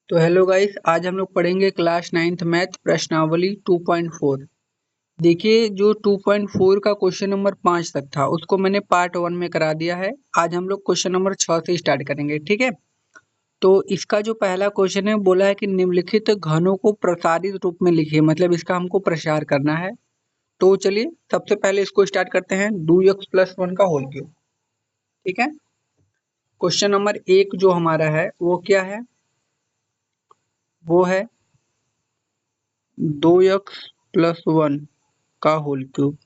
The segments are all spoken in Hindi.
तो हेलो गाइस, आज हम लोग पढ़ेंगे क्लास 9th मैथ प्रश्नावली 2.4। देखिए, जो 2.4 का क्वेश्चन नंबर 5 तक था उसको मैंने पार्ट 1 में करा दिया है। आज हम लोग क्वेश्चन नंबर 6 से स्टार्ट करेंगे, ठीक है। तो इसका जो पहला क्वेश्चन है, बोला है कि निम्नलिखित घनों को प्रसारित रूप में लिखिए, मतलब इसका हमको प्रसार करना है। तो चलिए सबसे पहले इसको स्टार्ट करते हैं, 2x+1 का होल क्यूब, ठीक है। क्वेश्चन नंबर 1 जो हमारा है वो क्या है, वो है 2x+1 का होल क्यूब।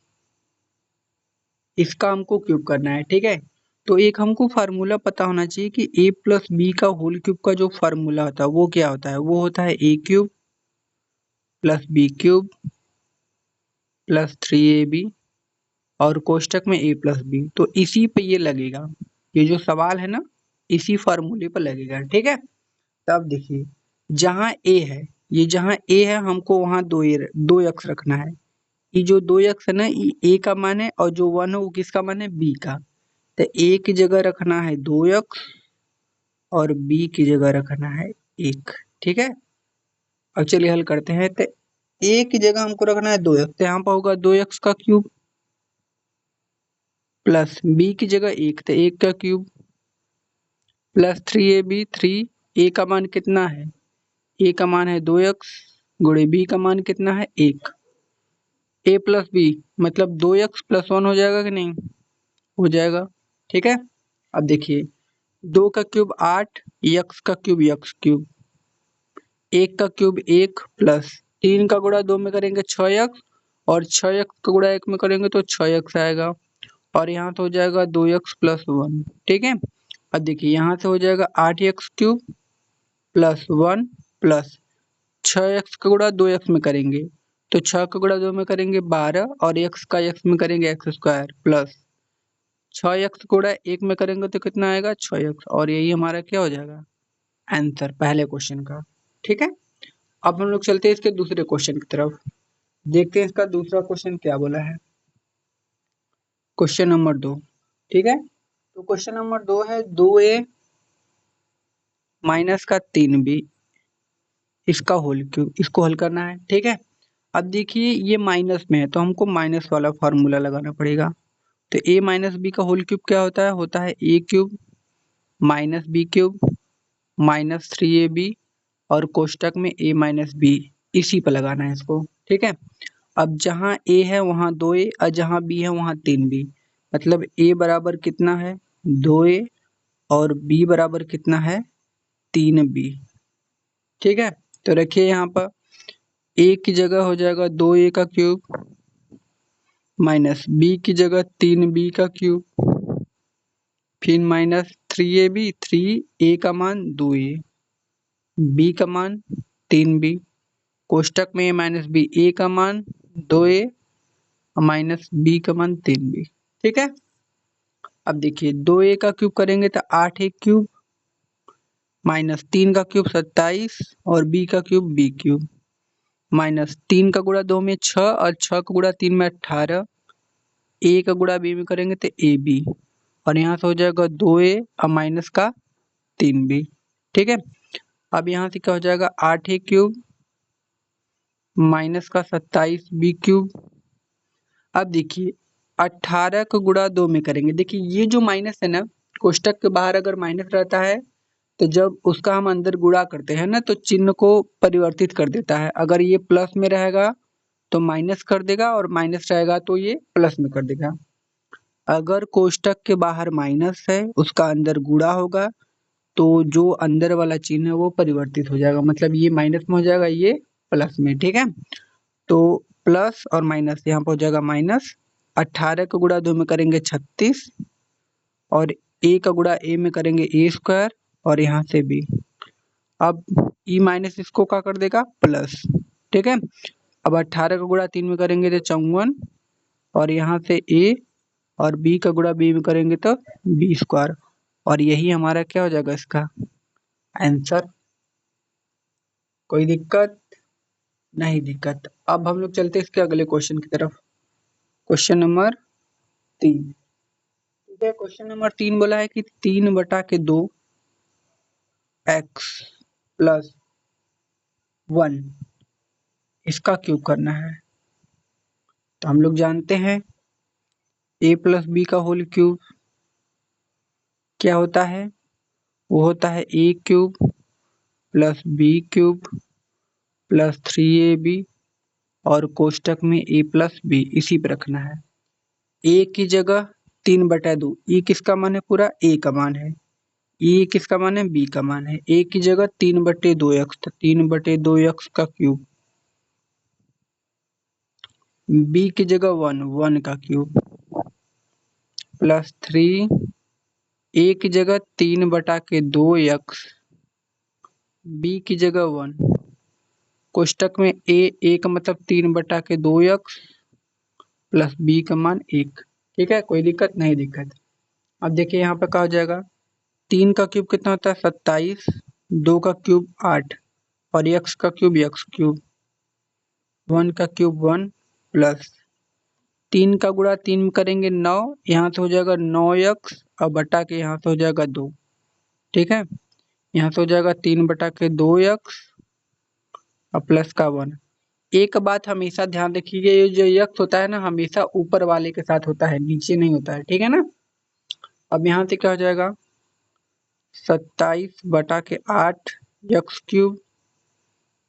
इसका हमको क्यूब करना है, ठीक है। तो एक हमको फार्मूला पता होना चाहिए कि a+b का होल क्यूब का जो फार्मूला होता है वो क्या होता है, वो होता है a³ + b³ + 3ab और कोष्टक में a+b। तो इसी पे ये लगेगा, ये जो सवाल है ना इसी फार्मूले पर लगेगा, ठीक है। तब देखिए, जहाँ a है, ये जहाँ a है हमको वहाँ 2x रखना है। ये जो 2x है ना, ये a का मान है और जो 1 है वो किसका मान है, b का। तो a की जगह रखना है 2x और b की जगह रखना है 1, ठीक है। अब चलिए हल करते हैं। तो a की जगह हमको रखना है 2x, तो यहाँ पर होगा 2x का क्यूब प्लस b की जगह 1, तो 1 का क्यूब प्लस 3ab, 3 a का मान कितना है, a का मान है 2x गुणे b का मान कितना है 1। a प्लस b मतलब 2x+1 हो जाएगा कि नहीं, हो जाएगा, ठीक है। अब देखिए, 2 का क्यूब 8, x का क्यूब x क्यूब, 1 का क्यूब 1 प्लस 3 का गुणा 2 में करेंगे 6x और 6x का गुणा 1 में करेंगे तो 6x आएगा और यहाँ से हो जाएगा 2x+1, ठीक है। अब देखिए यहाँ से हो जाएगा 8x³ + 1 प्लस 6x का गुणा 2x में करेंगे तो 6 का गुणा 2 में करेंगे 12 और x का x में करेंगे x² प्लस 6x गुणा 1 में करेंगे तो कितना आएगा 6x, और यही हमारा क्या हो जाएगा आंसर पहले क्वेश्चन का, ठीक है। अब हम लोग चलते हैं इसके दूसरे क्वेश्चन की तरफ, देखते हैं इसका दूसरा क्वेश्चन क्या बोला है। क्वेश्चन नंबर 2, ठीक है। तो क्वेश्चन नंबर 2 है 2a माइनस का 3b इसका होल क्यूब, इसको हल करना है, ठीक है। अब देखिए ये माइनस में है तो हमको माइनस वाला फार्मूला लगाना पड़ेगा। तो a माइनस बी का होल क्यूब क्या होता है a³ minus b³ minus 3ab और कोष्टक में a माइनस बी, इसी पर लगाना है इसको, ठीक है। अब जहाँ a है वहाँ 2a और जहाँ b है वहाँ 3b, मतलब a बराबर कितना है 2a और b बराबर कितना है 3b, ठीक है। तो रखिए यहाँ पर a की जगह हो जाएगा 2a का क्यूब माइनस b की जगह 3b का क्यूब फिर माइनस 3ab, 3a का मान 2a, b का मान 3b, कोष्टक में a माइनस बी, a का मान 2a माइनस b का मान 3b, ठीक है। अब देखिए 2a का क्यूब करेंगे तो 8a³ माइनस 3 का क्यूब 27 और b का क्यूब b³ माइनस 3 का गुणा 2 में 6 और 6 का गुणा 3 में 18, a का गुणा b में करेंगे तो ab और यहाँ से हो जाएगा 2a और माइनस का 3b, ठीक है। अब यहाँ से क्या हो जाएगा 8a³ माइनस का 27b³। अब देखिए 18 को गुणा 2 में करेंगे, देखिए ये जो माइनस है ना, कोष्टक के बाहर अगर माइनस रहता है तो जब उसका हम अंदर गुणा करते हैं ना तो चिन्ह को परिवर्तित कर देता है। अगर ये प्लस में रहेगा तो माइनस कर देगा और माइनस रहेगा तो ये प्लस में कर देगा। अगर कोष्टक के बाहर माइनस है उसका अंदर गुणा होगा तो जो अंदर वाला चिन्ह है वो परिवर्तित हो जाएगा, मतलब ये माइनस में हो जाएगा ये प्लस में, ठीक है। तो प्लस और माइनस यहाँ पर हो जाएगा माइनस, 18 का गुणा 2 में करेंगे 36 और a का गुणा a में करेंगे a² और यहाँ से b। अब e माइनस इसको क्या कर देगा प्लस, ठीक है। अब 18 का गुणा 3 में करेंगे तो 54 और यहाँ से a और b का गुणा b में करेंगे तो b² और यही हमारा क्या हो जाएगा इसका आंसर। कोई दिक्कत नहीं, दिक्कत। अब हम लोग चलते हैं इसके अगले क्वेश्चन की तरफ, क्वेश्चन नंबर 3, ठीक है। क्वेश्चन नंबर 3 बोला है कि 3/2 x प्लस 1 इसका क्यूब करना है। तो हम लोग जानते हैं a प्लस बी का होल क्यूब क्या होता है, वो होता है a cube plus B cube plus 3ab और कोष्टक में a प्लस बी इसी पर रखना है। a की जगह 3/2, e किसका मान है पूरा, a का मान है, e किसका मान है, b का मान है। a की जगह 3/2x, तो 3/2x का क्यूब, b की जगह 1 का क्यूब प्लस 3, a की जगह 3/2x, b की जगह 1, कोष्टक में a का मतलब 3/2x प्लस b का मान 1। ठीक है, कोई दिक्कत नहीं, दिक्कत। अब देखिए यहाँ पे क्या हो जाएगा, 3 का क्यूब कितना होता है 27, 2 का क्यूब 8 और x का क्यूब x क्यूब, 1 का क्यूब 1 प्लस 3 का गुणा 3 में करेंगे 9, यहाँ से हो जाएगा 9x और बटा के यहाँ से हो जाएगा 2। ठीक है, यहाँ से हो जाएगा 3/2x और प्लस का 1। एक बात हमेशा ध्यान रखिए, ये जो यक्स होता है ना हमेशा ऊपर वाले के साथ होता है, नीचे नहीं होता है। ठीक है ना। अब यहाँ से क्या हो जाएगा 27/8 एक्स क्यूब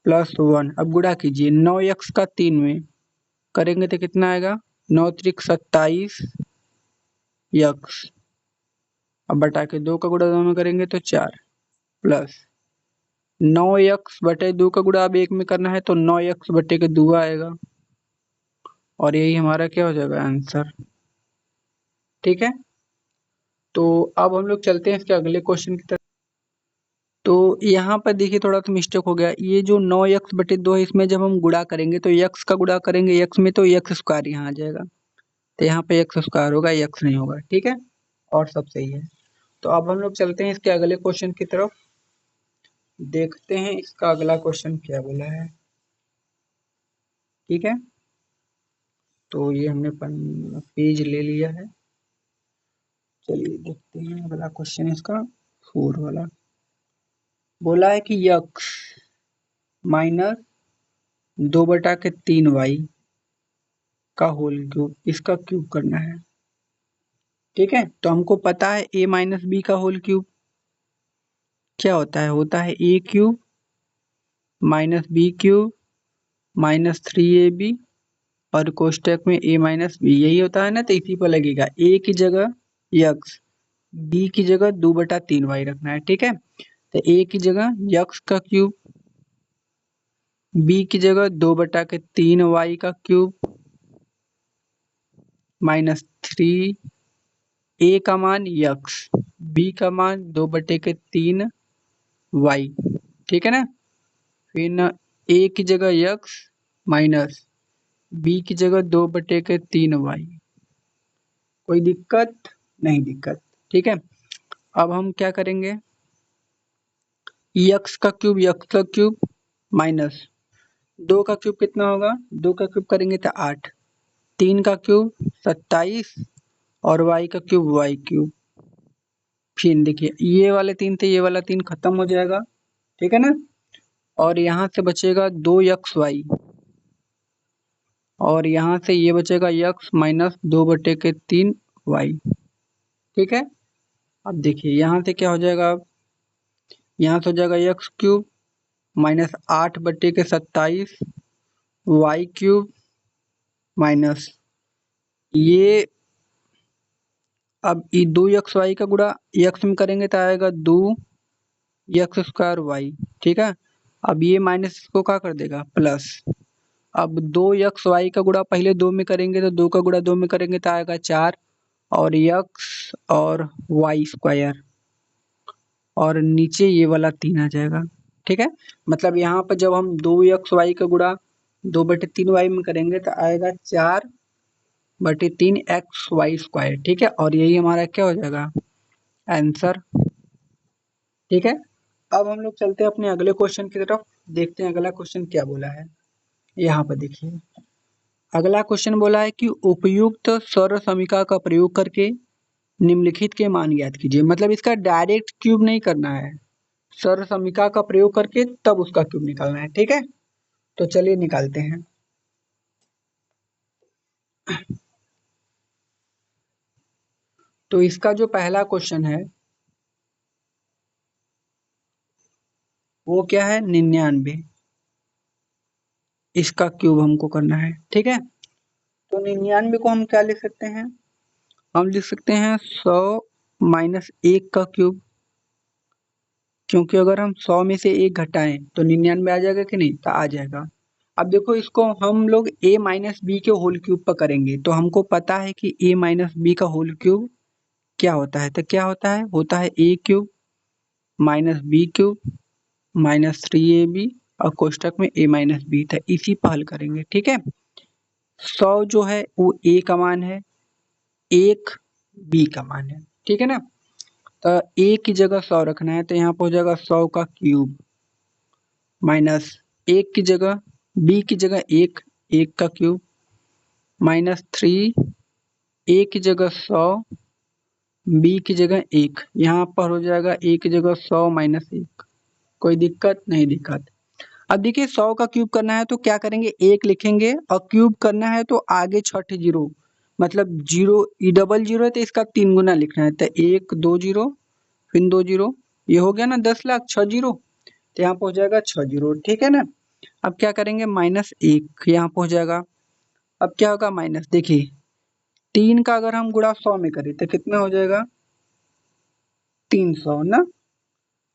प्लस 1। अब गुणा कीजिए 9x का 3 में करेंगे तो कितना आएगा 9 त्रिक 27 एक्स, अब बटा के 2 का गुणा 2 में करेंगे तो 4 प्लस 9x/2 का गुणा अब 1 में करना है तो 9x/2 आएगा और यही हमारा क्या हो जाएगा आंसर। ठीक है, तो अब हम लोग चलते हैं इसके अगले क्वेश्चन की तरफ। तो यहाँ पर देखिए थोड़ा सा मिस्टेक हो गया, ये जो 9x/2 है इसमें जब हम गुणा करेंगे तो x का गुणा करेंगे x में तो x स्क्वायर यहाँ आ जाएगा, तो यहाँ पे x स्क्वायर होगा, x नहीं होगा। ठीक है, और सब सही है। तो अब हम लोग चलते हैं इसके अगले क्वेश्चन की तरफ, देखते हैं इसका अगला क्वेश्चन क्या बोला है। ठीक है, तो ये हमने पेज ले लिया है, चलिए देखते हैं अगला क्वेश्चन इसका 4 वाला। बोला है कि x माइनस 2/3y का होल क्यूब, इसका क्यूब करना है। ठीक है, तो हमको पता है a माइनस बी का होल क्यूब क्या होता है, होता है a cube minus B cube minus 3ab और कोष्टक में a माइनस बी, यही होता है ना। तो इसी पर लगेगा a की जगह x, b की जगह 2/3y रखना है। ठीक है, तो a की जगह x का क्यूब, b की जगह 2/3y का क्यूब माइनस 3, a का मान x, b का मान 2/3y। ठीक है ना, फिर a की जगह x माइनस b की जगह 2/3y। कोई दिक्कत नहीं, दिक्कत। ठीक है, अब हम क्या करेंगे, x का क्यूब माइनस 2 का क्यूब कितना होगा, 2 का क्यूब करेंगे तो 8, 3 का क्यूब 27 और y का क्यूब y क्यूब। फिर देखिए ये वाले 3 थे, ये वाला 3 खत्म हो जाएगा। ठीक है ना, और यहाँ से बचेगा 2xy और यहाँ से ये बचेगा x माइनस 2/3y। ठीक है, अब देखिए यहाँ से क्या हो जाएगा, अब यहाँ से हो जाएगा x cube minus 8/27 y cube minus ये, अब ये 2xy का गुणा x में करेंगे तो आएगा 2x² y। ठीक है, अब ये माइनस को क्या कर देगा प्लस, अब 2xy का गुणा पहले 2 में करेंगे तो 2 का गुणा 2 में करेंगे तो आएगा 4 और x और y स्क्वायर और नीचे ये वाला 3 आ जाएगा। ठीक है, मतलब यहाँ पर जब हम 2xy का गुणा 2/3y में करेंगे तो आएगा 4/3xy स्क्वायर। ठीक है, और यही हमारा क्या हो जाएगा आंसर। ठीक है, अब हम लोग चलते हैं अपने अगले क्वेश्चन की तरफ, देखते हैं अगला क्वेश्चन क्या बोला है। यहाँ पर देखिए अगला क्वेश्चन बोला है कि उपयुक्त सर्व समीकरण का प्रयोग करके निम्नलिखित के मान ज्ञात कीजिए। मतलब इसका डायरेक्ट क्यूब नहीं करना है, सर्व समीकरण का प्रयोग करके तब उसका क्यूब निकालना है, ठीक है। तो चलिए निकालते हैं। तो इसका जो पहला क्वेश्चन है वो क्या है, 99। इसका क्यूब हमको करना है, ठीक है। तो 99 को हम क्या लिख सकते हैं, हम लिख सकते हैं 100 माइनस 1 का क्यूब, क्योंकि अगर हम 100 में से 1 घटाएं तो 99 आ जाएगा कि नहीं, तो आ जाएगा। अब देखो इसको हम लोग a माइनस बी के होल क्यूब पर करेंगे, तो हमको पता है कि a माइनस बी का होल क्यूब क्या होता है। तो क्या होता है a cube minus B cube minus 3ab और कोष्टक में a माइनस बी था, इसी पर हल करेंगे, ठीक है। 100 जो है वो a का मान है, 1 b का मान है, ठीक है ना। तो a की जगह 100 रखना है, तो यहाँ पर हो जाएगा 100 का क्यूब माइनस 1 की जगह b की जगह 1 का क्यूब माइनस 3 a की जगह 100 b की जगह 1, यहाँ पर हो जाएगा a की जगह 100 माइनस 1। कोई दिक्कत नहीं, दिक्कत। अब देखिए 100 का क्यूब करना है तो क्या करेंगे, 1 लिखेंगे और क्यूब करना है तो आगे छठे जीरो, मतलब जीरो डबल जीरो है तो इसका 3 गुना लिखना है। तो 1 2 जीरो फिर 2 जीरो, ये हो गया ना 10 लाख 6 जीरो, तो यहाँ पर हो जाएगा 6 जीरो, ठीक है ना। अब क्या करेंगे, माइनस 1 यहाँ पर हो जाएगा। अब क्या होगा माइनस, देखिए 3 का अगर हम गुणा 100 में करें तो कितना हो जाएगा, 300 ना।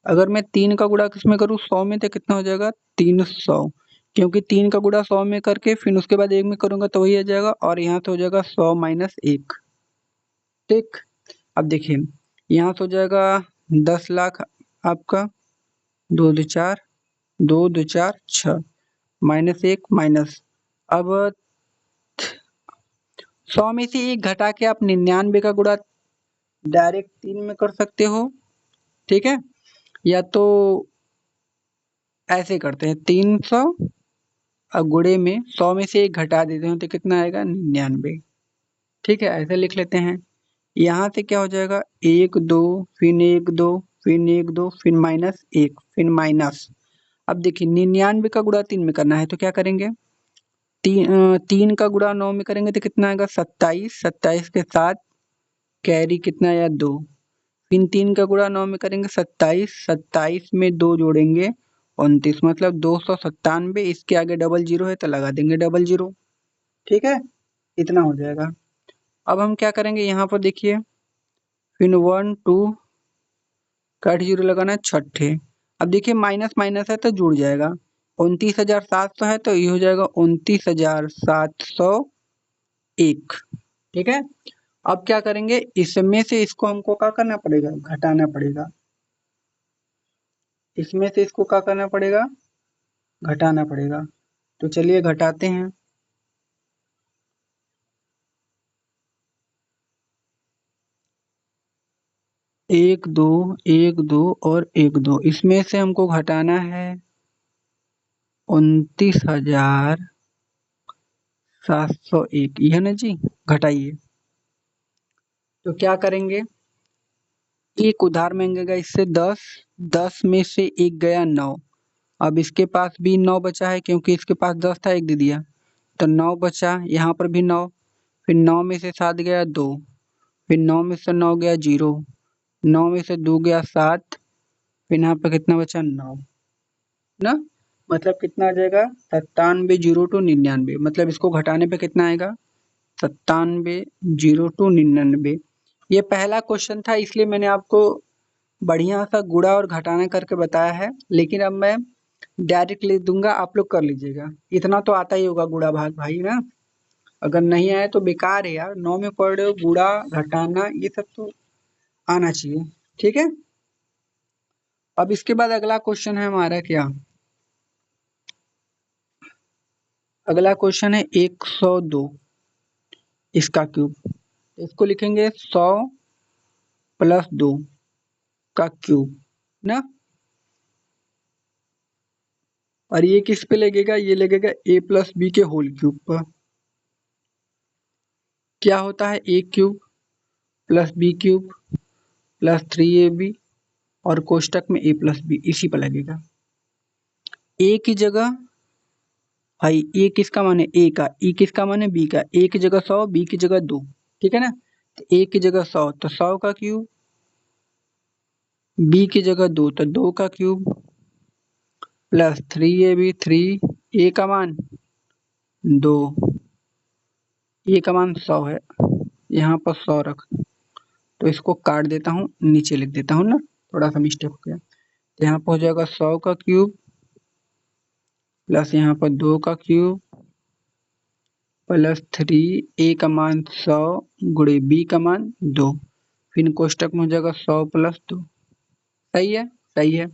अगर मैं 3 का गुणा किसमें करूँ, 100 में, तो कितना हो जाएगा 300, क्योंकि 3 का गुणा 100 में करके फिर उसके बाद 1 में करूंगा तो वही आ जाएगा, और यहाँ से हो जाएगा 100 माइनस 1, ठीक। अब देखिए यहाँ से हो जाएगा 10 लाख आपका, 2 2 4, 2 2 4 6 माइनस 1 माइनस। अब 100 में से 1 घटा के आप 99 का गुणा डायरेक्ट 3 में कर सकते हो, ठीक है, या तो ऐसे करते हैं 300 और गुणे में 100 में से 1 घटा देते हैं तो कितना आएगा 99, ठीक है, ऐसे लिख लेते हैं। यहाँ से क्या हो जाएगा, 1 2 फिर 1 2 फिर 1 2 फिर माइनस 1 फिर माइनस। अब देखिए 99 का गुणा 3 में करना है तो क्या करेंगे, 3 का गुणा 9 में करेंगे तो कितना आएगा 27, 27 के साथ कैरी कितना आया 2, फिर 3 का गुणा 9 में करेंगे 27, 27 में 2 जोड़ेंगे 29, मतलब 297। इसके आगे डबल जीरो है तो लगा देंगे डबल जीरो, ठीक है, इतना हो जाएगा। अब हम क्या करेंगे, यहाँ पर देखिए फिर 1 2 कट जीरो लगाना है छठे। अब देखिए माइनस माइनस है तो जुड़ जाएगा, 29,700 है तो ये हो जाएगा 29,701, ठीक है। अब क्या करेंगे, इसमें से इसको हमको क्या करना पड़ेगा, घटाना पड़ेगा। इसमें से इसको क्या करना पड़ेगा, घटाना पड़ेगा। तो चलिए घटाते हैं। 1 2 1 2 और 1 2, इसमें से हमको घटाना है 29,701, ये है ना जी, घटाइए। तो क्या करेंगे, एक उधार मांगेगा इससे 10, 10 में से एक गया 9। अब इसके पास भी 9 बचा है क्योंकि इसके पास 10 था, एक दे दिया, तो 9 बचा, यहाँ पर भी 9, फिर 9 में से 7 गया 2, फिर 9 में से 9 गया 0, 9 में से 2 गया 7, फिर यहाँ पर कितना बचा 9 ना, मतलब कितना आ जाएगा 97 जीरो टू 99, मतलब इसको घटाने पे कितना आएगा 97 जीरो टू 99। ये पहला क्वेश्चन था इसलिए मैंने आपको बढ़िया सा गुणा और घटाना करके बताया है, लेकिन अब मैं डायरेक्ट लिख दूंगा, आप लोग कर लीजिएगा। इतना तो आता ही होगा गुणा भाग भाई ना, अगर नहीं आए तो बेकार है यार, 9 में पढ़ रहे हो, गुणा घटाना ये सब तो आना चाहिए, ठीक है। अब इसके बाद अगला क्वेश्चन है हमारा क्या, अगला क्वेश्चन है 102, इसका क्यूब। इसको लिखेंगे 100 प्लस 2 का क्यूब ना, और ये किस पे लगेगा, ये लगेगा a प्लस बी के होल क्यूब पर। क्या होता है, a cube plus B cube plus 3ab और कोष्टक में a प्लस बी इसी पर लगेगा। a की जगह भाई a किसका मान है a का, e किसका मान है b का, a की जगह 100, b की जगह 2, ठीक है ना। तो a की जगह 100 तो 100 का क्यूब, b की जगह 2 तो 2 का क्यूब प्लस 3ab 3, a का मान 2, a का मान 100 है, यहाँ पर 100 रख, तो इसको काट देता हूँ, नीचे लिख देता हूँ ना, थोड़ा सा मिस्टेक हो गया। तो यहाँ पर हो जाएगा 100 का क्यूब प्लस यहाँ पर 2 का क्यूब प्लस 3, a का मान 100 गुणे b का मान 2, फिर कोष्टक में हो जाएगा 100 प्लस 2। सही है, सही है।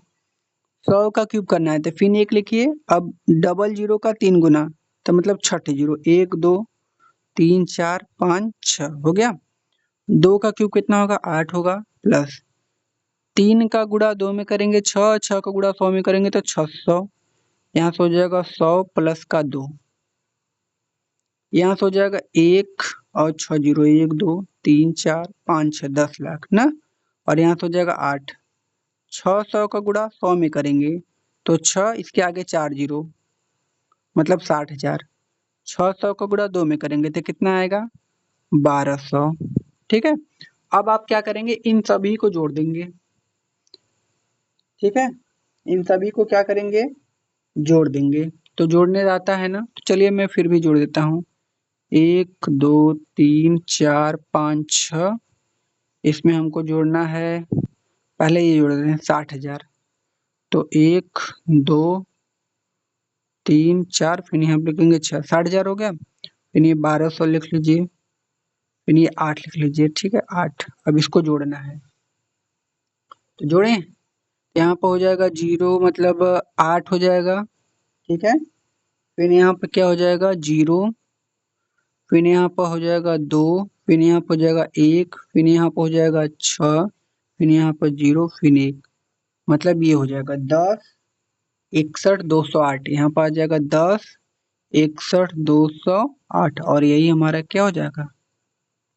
100 का क्यूब करना है तो फिर एक लिखिए। अब डबल जीरो का 3 गुना, तो मतलब छठे जीरो, 1 2 3 4 5 6 हो गया। 2 का क्यूब कितना होगा, 8 होगा, प्लस 3 का गुणा 2 में करेंगे 6, 6 का गुणा 100 में करेंगे तो 600, यहाँ से हो जाएगा 100 प्लस का 2, यहाँ से हो जाएगा 1 और 6 जीरो, 1 2 3 4 5 6, 10 लाख ना। और यहाँ से हो जाएगा 8, 600 का गुणा 100 में करेंगे तो 6, इसके आगे 4 जीरो मतलब 60,000, 600 का गुणा 2 में करेंगे तो कितना आएगा, 1200। ठीक है, अब आप क्या करेंगे, इन सभी को जोड़ देंगे। ठीक है, इन सभी को क्या करेंगे, जोड़ देंगे। तो जोड़ने आता है ना, तो चलिए मैं फिर भी जोड़ देता हूँ। 1 2 3 4 5 6, इसमें हमको जोड़ना है, पहले ये जोड़ देते हैं 60,000। तो 1 2 3 4, फिर यहाँ पे लिखेंगे 6, 60,000 हो गया। फिर ये 1200 लिख लीजिए, फिर ये 8 लिख लीजिए। ठीक है, 8। अब इसको जोड़ना है, तो जोड़ें। यहाँ पर हो जाएगा 0 मतलब 8 हो जाएगा। ठीक है, फिर यहाँ पे क्या हो जाएगा 0, फिर यहाँ पर हो जाएगा 2, फिर यहाँ पर हो जाएगा 1, फिर यहाँ पर हो जाएगा 6, फिर यहाँ पर 0, फिर 1, मतलब ये हो जाएगा 10 61 208। यहाँ पर आ जाएगा 10 61 208 और यही हमारा क्या हो जाएगा,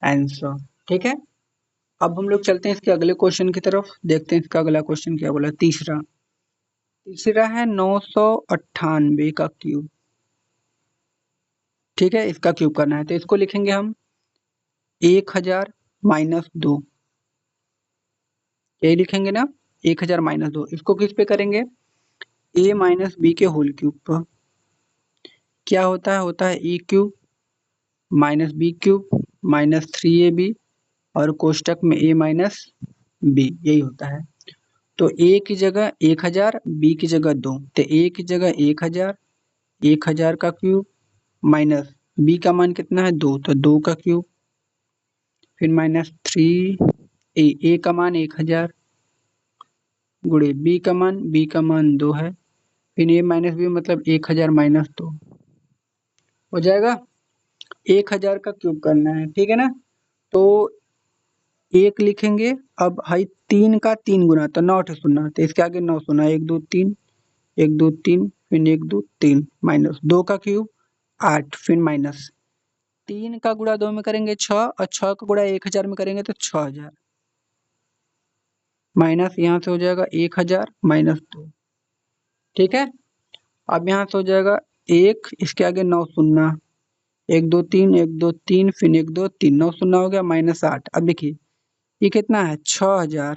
आंसर। ठीक है, अब हम लोग चलते हैं इसके अगले क्वेश्चन की तरफ, देखते हैं इसका अगला क्वेश्चन क्या बोला। तीसरा, तीसरा है 998 का क्यूब। ठीक है, इसका क्यूब करना है तो इसको लिखेंगे हम 1000 माइनस 2, यही लिखेंगे ना, 1000 माइनस 2। इसको किस पे करेंगे, a माइनस बी के होल क्यूब पर। क्या होता है e cube minus B cube minus 3ab और कोष्टक में a माइनस बी, यही होता है। तो a की जगह 1000, b की जगह 2, तो a की जगह 1000, 1000 का क्यूब माइनस b का मान कितना है 2, तो 2 का क्यूब, फिर माइनस 3, a का मान 1000 गुणे b का मान 2 है, फिर a माइनस बी मतलब 1000 माइनस 2 हो जाएगा। 1000 का क्यूब करना है, ठीक है ना। तो एक लिखेंगे। अब भाई 3 का 3 गुना, तो 9 सुना, तो इसके आगे 9 सुना, 1 2 3 1 2 3, फिर 1 2 3 माइनस 2 का क्यूब 8, फिर माइनस 3 का गुणा 2 में करेंगे 6 और 6 का गुणा 1000 में करेंगे तो 6000, माइनस यहाँ से हो जाएगा 1000 माइनस 2। ठीक है, अब यहाँ से हो जाएगा 1, इसके आगे 9 सुनना, 1 2 3 1 2 3, फिर 1 2 3, 9 सुनना हो गया माइनस 8। अब देखिए ये कितना है 6000,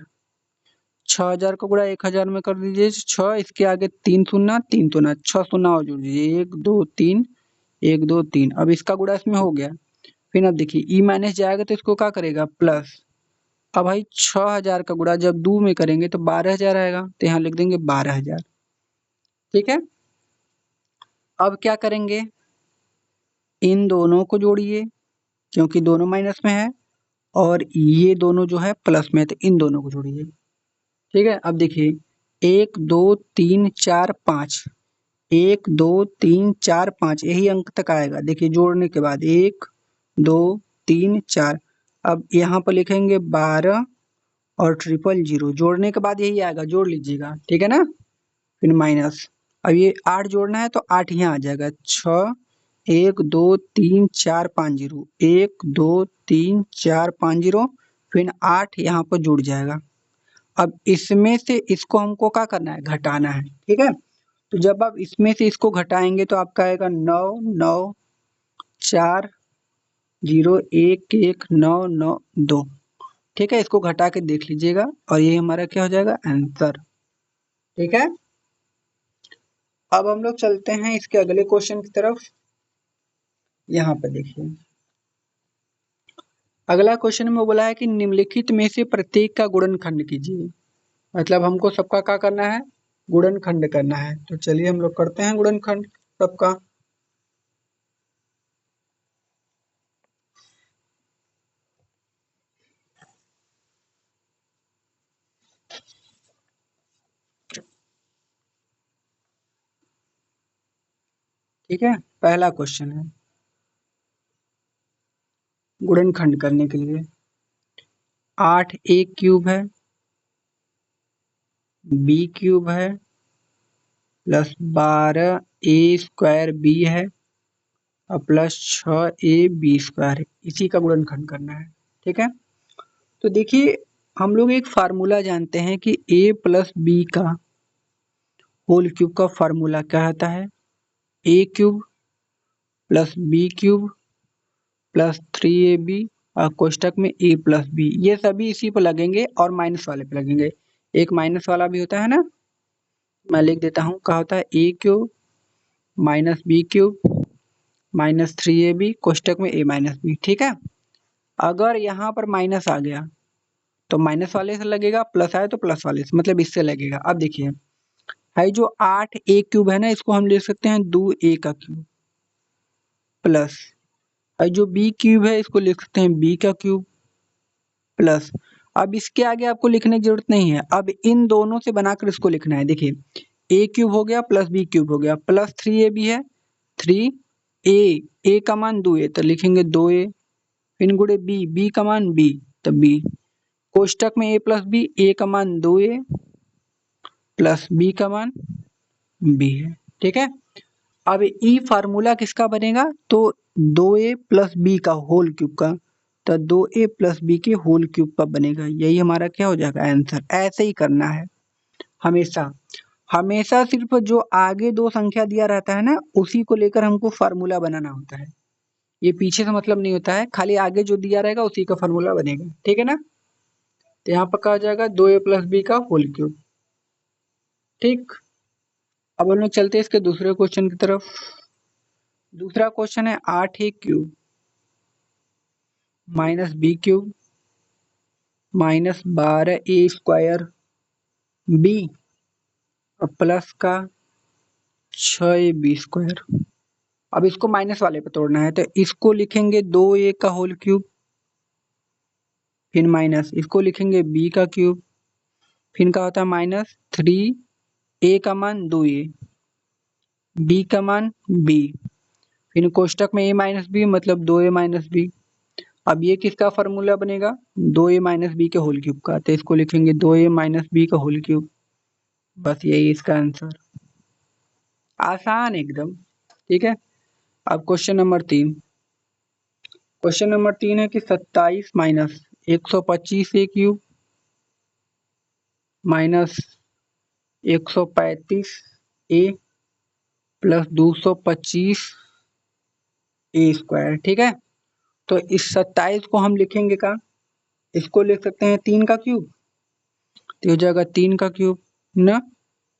6000 का गुणा 1000 में कर दीजिए 6, इसके आगे 3 शून्य 3 शून्य 6 शून्य और जोड़ दीजिए 1 2 3 1 2 3। अब इसका गुणा इसमें हो गया। फिर अब देखिए ई माइनस जाएगा तो इसको क्या करेगा प्लस। अब भाई 6000 का गुणा जब 2 में करेंगे तो 12000 आएगा, तो यहाँ लिख देंगे 12000। ठीक है, अब क्या करेंगे, इन दोनों को जोड़िए क्योंकि दोनों माइनस में है और ये दोनों जो है प्लस में है, तो इन दोनों को जोड़िए। ठीक है, अब देखिए 1 2 3 4 5, 1 2 3 4 5 यही अंक तक आएगा। देखिए जोड़ने के बाद 1 2 3 4, अब यहाँ पर लिखेंगे 12 और 000, जोड़ने के बाद यही आएगा, जोड़ लीजिएगा। ठीक है ना, फिर माइनस, अब ये 8 जोड़ना है तो 8 यहाँ आ जाएगा 6 1 2 3 4 5 0, 1 2 3 4 5 0, फिर 8 यहाँ पर जुड़ जाएगा। अब इसमें से इसको हमको क्या करना है, घटाना है, ठीक है। तो जब आप इसमें से इसको घटाएंगे तो आपका आएगा 9 9 4 0 1 1 9 9 2, ठीक है। इसको घटा के देख लीजिएगा और ये हमारा क्या हो जाएगा, आंसर, ठीक है। अब हम लोग चलते हैं इसके अगले क्वेश्चन की तरफ। यहाँ पे देखिए अगला क्वेश्चन में बोला है कि निम्नलिखित में से प्रत्येक का गुणनखंड कीजिए। मतलब हमको सबका क्या करना है, गुणनखंड करना है। तो चलिए हम लोग करते हैं गुणनखंड सबका। ठीक है, पहला क्वेश्चन है गुणनखंड करने के लिए। 8 a क्यूब है, b क्यूब है, प्लस 12 a स्क्वायर b है और प्लस 6 a b स्क्वायर है। इसी का गुणनखंड करना है, ठीक है। तो देखिए हम लोग एक फार्मूला जानते हैं कि a प्लस बी का होल क्यूब का फार्मूला क्या आता है, a cube plus B cube plus 3ab और कोष्टक में a प्लस बी। ये सभी इसी पर लगेंगे और माइनस वाले पे लगेंगे। एक माइनस वाला भी होता है ना, मैं लिख देता हूँ, क्या होता है a cube minus B cube minus 3ab कोष्टक में a माइनस बी, ठीक है। अगर यहाँ पर माइनस आ गया तो माइनस वाले से लगेगा, प्लस आए तो प्लस वाले से, मतलब इससे लगेगा। अब देखिए है जो 8 a क्यूब है ना, इसको हम लिख सकते हैं 2a का क्यूब, प्लस और जो b क्यूब है इसको लिख सकते हैं b का क्यूब, प्लस अब इसके आगे आपको लिखने की जरूरत नहीं है, अब इन दोनों से बनाकर इसको लिखना है। देखिए a क्यूब हो गया प्लस b क्यूब हो गया प्लस 3ab है, 3a का मान 2a तो लिखेंगे 2a, फिर गुणे b का मान b तो b, कोष्टक में a प्लस बी, a का मान 2a प्लस b का मान b है, ठीक है। अब ई फार्मूला किसका बनेगा, तो 2a प्लस बी का होल क्यूब का, तो 2a प्लस बी के होल क्यूब का बनेगा। यही हमारा क्या हो जाएगा, आंसर। ऐसे ही करना है हमेशा। हमेशा सिर्फ जो आगे दो संख्या दिया रहता है ना, उसी को लेकर हमको फार्मूला बनाना होता है। ये पीछे से मतलब नहीं होता है, खाली आगे जो दिया रहेगा उसी का फार्मूला बनेगा, ठीक है ना। तो यहाँ पर कहा जाएगा 2a प्लस बी का होल क्यूब, ठीक। अब हम लोग चलते हैं इसके दूसरे क्वेश्चन की तरफ। दूसरा क्वेश्चन है 8a cube minus B cube minus 12 A square B और प्लस का 6 बी स्क्वायर। अब इसको माइनस वाले पे तोड़ना है, तो इसको लिखेंगे 2a का होल क्यूब, फिर माइनस इसको लिखेंगे b का क्यूब, फिर का होता है माइनस 3a का मान 2a, b का मान b, फिर कोष्टक में a माइनस बी मतलब 2a माइनस बी। अब ये किसका फार्मूला बनेगा, 2a माइनस बी के होल क्यूब का, तो इसको लिखेंगे 2a माइनस बी का होल क्यूब। बस यही इसका आंसर, आसान एकदम, ठीक है। अब क्वेश्चन नंबर 3 है कि 27 माइनस 125 ए क्यूब माइनस 135 ए प्लस 225 ए स्क्वायर, ठीक है। तो इस 27 को हम लिखेंगे का, इसको लिख सकते हैं 3 का क्यूब, तो हो जाएगा 3 का क्यूब ना,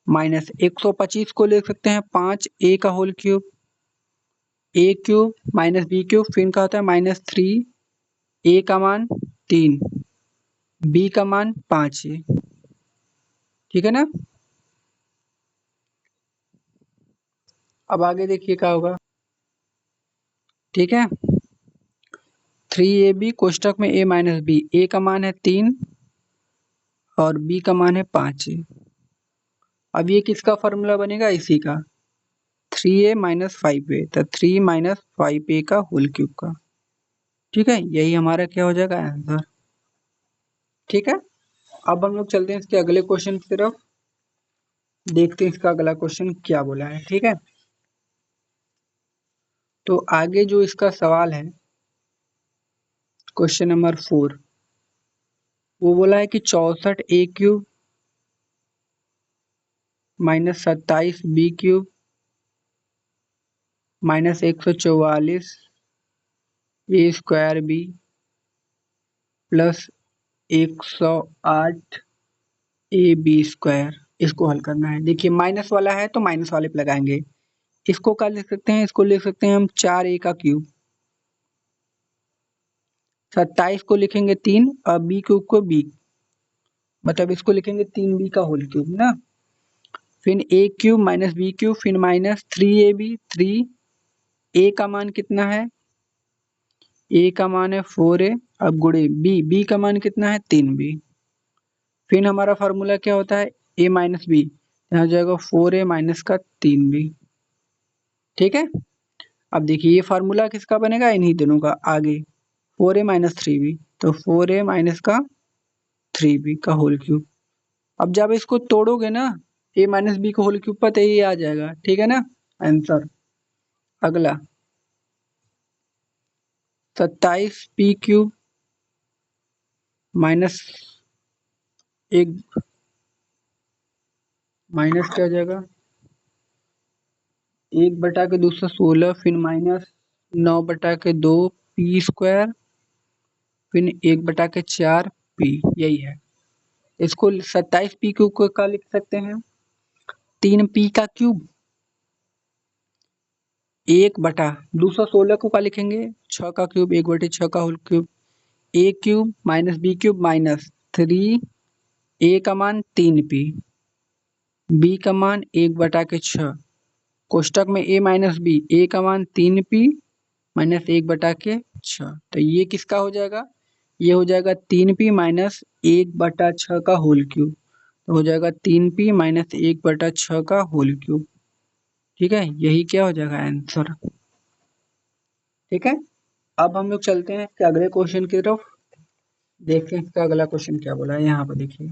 माइनस 125 को लिख सकते हैं 5 ए का होल क्यूब, ए क्यूब माइनस बी क्यूब, फिर का होता है माइनस 3 ए का मान 3 बी का मान 5 है, ठीक है ना। अब आगे देखिए क्या होगा, ठीक है। 3ab कोष्टक में a माइनस बी, ए का मान है 3 और b का मान है 5 है। अब ये किसका फॉर्मूला बनेगा, इसी का, 3a माइनस 5a, तो 3 माइनस 5a का होल क्यूब का, ठीक है। यही हमारा क्या हो जाएगा, आंसर, ठीक है। अब हम लोग चलते हैं इसके अगले क्वेश्चन की तरफ, देखते हैं इसका अगला क्वेश्चन क्या बोला है, ठीक है। तो आगे जो इसका सवाल है क्वेश्चन नंबर 4, वो बोला है कि 64 a³ minus 27 b³ minus 144 a² b plus 108 ab²। इसको हल करना है। देखिए माइनस वाला है तो माइनस वाले पे लगाएंगे। इसको क्या लिख सकते हैं, इसको लिख सकते हैं हम 4a³ 27 को लिखेंगे 3 और b³ को b, मतलब इसको लिखेंगे 3b³ ना। फिर a³ माइनस b³ फिर माइनस 3ab 3 a का मान कितना है, a का मान है 4a, अब गुणे b का मान कितना है 3b। फिर हमारा फार्मूला क्या होता है a माइनस बी, यहाँ जाएगा 4a माइनस का 3b। ठीक है, अब देखिए ये फार्मूला किसका बनेगा, इन्हीं दोनों का आगे 4a माइनस 3b, तो 4a माइनस का 3b का होल क्यूब। अब जब इसको तोड़ोगे ना a माइनस बी का होल क्यूब पर तो ये आ जाएगा। ठीक है ना आंसर। अगला 27p³ माइनस एक माइनस क्या हो जाएगा 1/216 फिर माइनस 9/2 p², फिर 1/4 p, यही है। इसको 27p³ को क्या लिख सकते हैं 3p³। 1/216 को क्या लिखेंगे 6 का क्यूब 1/6 का whole cube. a³ minus b³ minus 3a का मान 3p, b का मान 1/6, कोष्टक में a माइनस बी, a का मान 3p माइनस 1/6, तो ये किसका हो जाएगा, ये हो जाएगा 3p माइनस 1/6 का होल क्यूब, तो हो जाएगा 3p माइनस 1/6 का होल क्यूब। ठीक है, यही क्या हो जाएगा आंसर। ठीक है, अब हम लोग चलते हैं इसके अगले क्वेश्चन की तरफ, देखते हैं इसका अगला क्वेश्चन क्या बोला है। यहाँ पर देखिए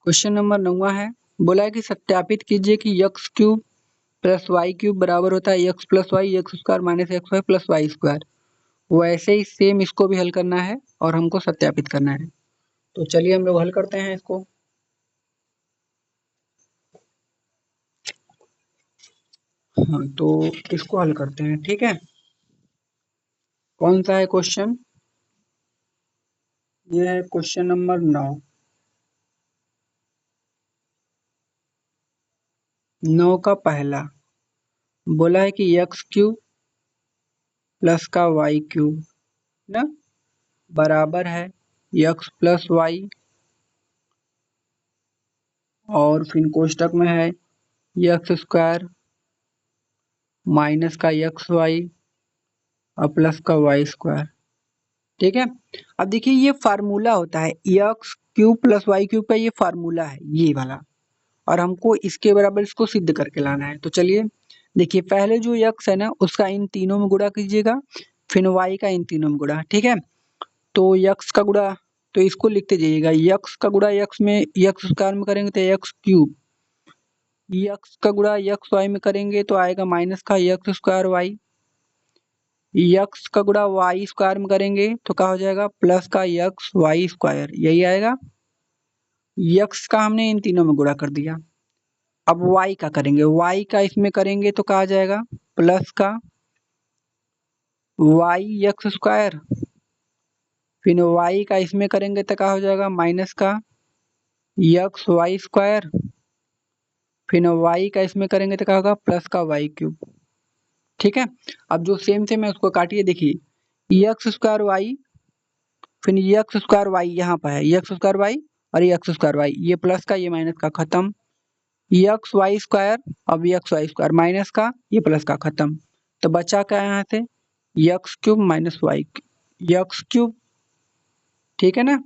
क्वेश्चन नंबर 9 है, बोला है कि सत्यापित कीजिए कि x³ प्लस y³ बराबर होता है x plus Y x² minus xy plus y²। वैसे ही सेम इसको भी हल करना है और हमको सत्यापित करना है। तो चलिए हम लोग हल करते हैं इसको। हाँ, तो इसको हल करते हैं। ठीक है, कौन सा है क्वेश्चन, ये है क्वेश्चन नंबर 9। 9 का पहला बोला है कि x³ प्लस का y³ ना बराबर है x प्लस वाई, और फिर कोष्टक में है x² माइनस का xy और प्लस का y²। ठीक है, अब देखिए ये फार्मूला होता है x³ प्लस y³ का, ये फार्मूला है ये वाला, और हमको इसके बराबर इसको सिद्ध करके लाना है। तो चलिए देखिए, पहले जो x है ना उसका इन तीनों में गुणा कीजिएगा, फिर y का इन तीनों में गुणा। ठीक है, तो x का गुणा, तो इसको लिखते जाइएगा, x का गुणा x में x² में करेंगे तो x³, x का गुणा xy में करेंगे तो आएगा माइनस का x²y, x का गुणा y² में करेंगे तो क्या हो जाएगा प्लस का xy², यही आएगा। x का हमने इन तीनों में गुणा कर दिया। अब y का करेंगे, y का इसमें करेंगे तो क्या आ जाएगा प्लस का yx², फिर y का इसमें करेंगे तो क्या हो जाएगा माइनस का xy², फिर y का इसमें करेंगे तो क्या होगा प्लस का y³। ठीक है, अब जो सेम सेम है उसको काटिए। देखिए x²y फिर x² y यहाँ पर है x² y और x² y, ये प्लस का ये माइनस का खत्म, xy², अब xy² माइनस का ये प्लस का खत्म, तो बचा क्या यहाँ से x³ माइनस x³। ठीक है ना,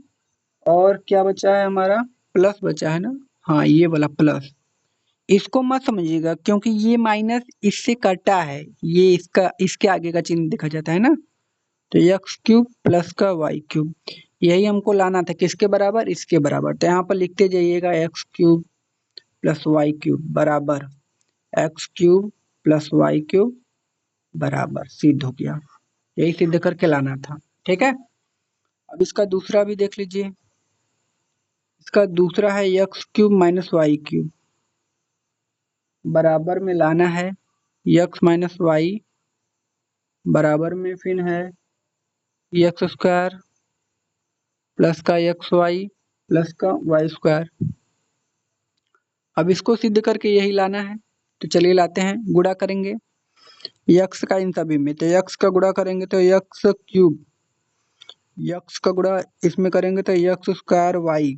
और क्या बचा है हमारा प्लस बचा है ना, हाँ ये वाला प्लस। इसको मत समझिएगा क्योंकि ये माइनस इससे कटा है, ये इसका इसके आगे का चिन्ह देखा जाता है ना, तो x³ प्लस का y³, यही हमको लाना था किसके बराबर, इसके बराबर। तो यहाँ पर लिखते जाइएगा x³ प्लस y³ बराबर x³ प्लस y³ बराबर, सिद्ध हो गया, यही सिद्ध करके लाना था। ठीक है, अब इसका दूसरा भी देख लीजिए। इसका दूसरा है X cube minus Y cube, बराबर में लाना है एक्स माइनस वाई, बराबर में फिर है एक्स स्क्वायर प्लस का एक्स वाई प्लस का वाई स्क्वायर। अब इसको सिद्ध करके यही लाना है, तो चलिए लाते हैं। गुणा करेंगे यक्स का इन सभी में, तो यक्स का गुणा करेंगे तो यक्स क्यूब, यक्स का गुणा इसमें करेंगे तो यक्स स्क्वायर वाई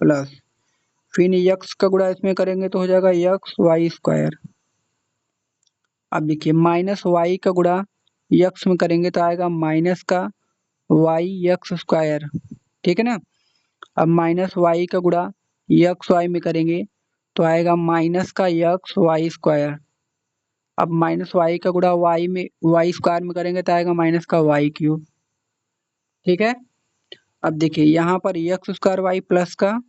प्लस फिर यक्स का गुणा इसमें करेंगे तो हो जाएगा यक्स वाई स्क्वायर। अब देखिए माइनस वाई का गुणा यक्स में करेंगे तो आएगा माइनस का वाई यक्स स्क्वायर, ठीक है ना। अब माइनस वाई का गुणा यक्स वाई में करेंगे तो आएगा माइनस का यक्स वाई स्क्वायर। अब माइनस वाई का गुणा वाई में वाई स्क्वायर में करेंगे तो आएगा माइनस का वाई क्यूब, ठीक है। अब देखिए यहाँ पर एक्स स्क्वायर वाई प्लस का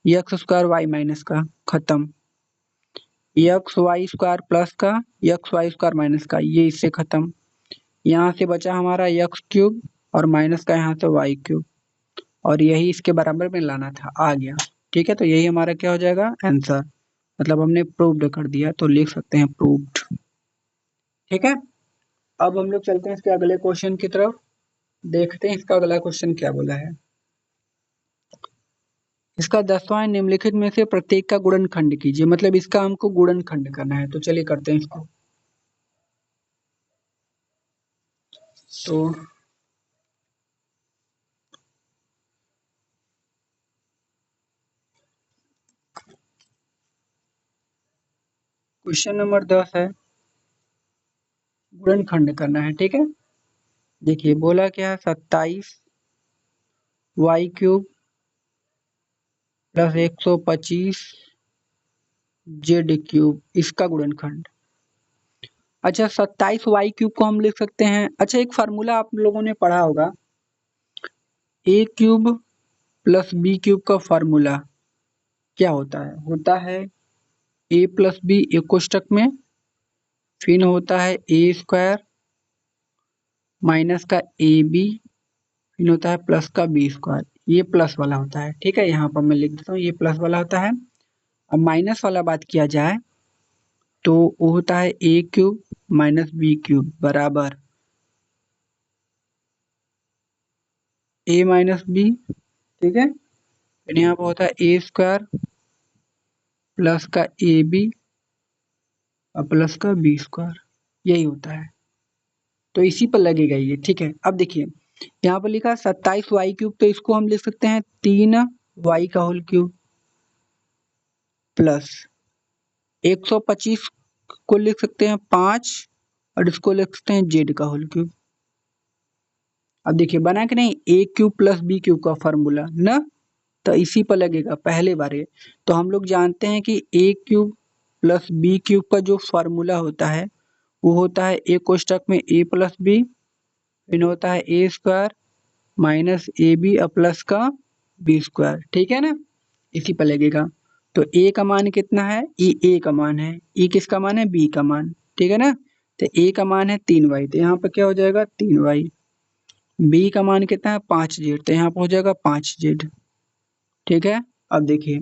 एक्स स्क्वायर वाई माइनस का खत्म, एक्स वाई स्क्वायर प्लस का एक्स वाई स्क्वायर माइनस का, ये इससे खत्म। यहाँ से बचा हमारा एक्स क्यूब और माइनस का यहाँ से वाई क्यूब, और यही इसके बराबर में लाना था, आ गया, ठीक है। तो यही हमारा क्या हो जाएगा आंसर, मतलब हमने प्रूव्ड कर दिया, तो लिख सकते हैं प्रूव्ड, ठीक है। अब हम लोग चलते हैं इसके अगले क्वेश्चन की तरफ, देखते हैं इसका अगला क्वेश्चन क्या बोला है। इसका 10वां निम्नलिखित में से प्रत्येक का गुणनखंड कीजिए, मतलब इसका हमको गुणनखंड करना है, तो चलिए करते हैं इसको। तो क्वेश्चन नंबर 10 है, गुणनखंड करना है, ठीक है। देखिए बोला क्या है, 27 Y cube plus 125 Z cube, इसका गुणनखंड। अच्छा 27 वाई क्यूब को हम लिख सकते हैं, अच्छा एक फार्मूला आप लोगों ने पढ़ा होगा, ए क्यूब प्लस बी क्यूब का फार्मूला क्या होता है ए प्लस बी एक कोष्टक में, फिर होता है ए स्क्वायर माइनस का ए बी, फिर होता है प्लस का बी स्क्वायर, ये प्लस वाला होता है, ठीक है। यहाँ पर मैं लिख देता हूँ ये प्लस वाला होता है। अब माइनस वाला बात किया जाए तो वो होता है ए क्यूब माइनस बी क्यूब बराबर ए माइनस बी, ठीक है। फिर यहाँ पर होता है ए स्क्वायर प्लस का ए बी और प्लस का बी स्क्वायर, यही होता है, तो इसी पर लगेगा ये, ठीक है। अब देखिए यहाँ पर लिखा है 27 वाई क्यूब, तो इसको हम लिख सकते हैं 3 वाई का होल क्यूब प्लस 125 को लिख सकते हैं 5 और इसको लिख सकते हैं जेड का होल क्यूब। अब देखिए बना कि नहीं, ए क्यूब प्लस बी क्यूब का फॉर्मूला ना, तो इसी पर लगेगा पहले बारे। तो हम लोग जानते हैं कि ए क्यूब प्लस बी क्यूब का जो फॉर्मूला होता है वो होता है ए कोष्टक में ए प्लस बी, फिर होता है a square minus a b plus का बी स्क्वायर, ठीक है ना, इसी पर लगेगा। तो ए का मान कितना है, ई ए का मान है, ई किसका मान है बी का मान, ठीक है ना। तो ए का मान है 3y, तो यहाँ पर क्या हो जाएगा 3y, बी का मान कितना है 5z, तो यहाँ पर हो जाएगा 5z, ठीक है। अब देखिए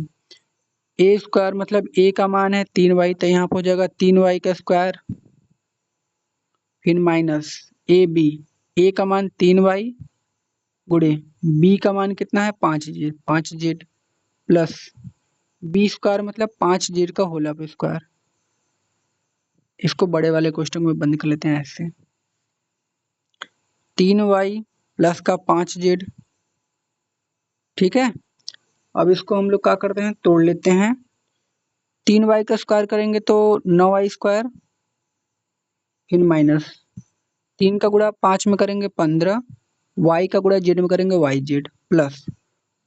ए स्क्वायर मतलब ए का मान है 3y, तो यहाँ पर हो जाएगा 3y का स्क्वायर, फिर माइनस ए का मान 3y गुणे बी का मान कितना है 5z प्लस बी स्क्वायर मतलब 5z का होल स्क्वायर। इसको बड़े वाले क्वेश्चन में बंद कर लेते हैं ऐसे, 3y प्लस का 5z, ठीक है। अब इसको हम लोग क्या करते हैं तोड़ लेते हैं, 3y का स्क्वायर करेंगे तो 9y स्क्वायर, फिर माइनस 3 का गुणा 5 में करेंगे 15, y का गुणा z में करेंगे yz प्लस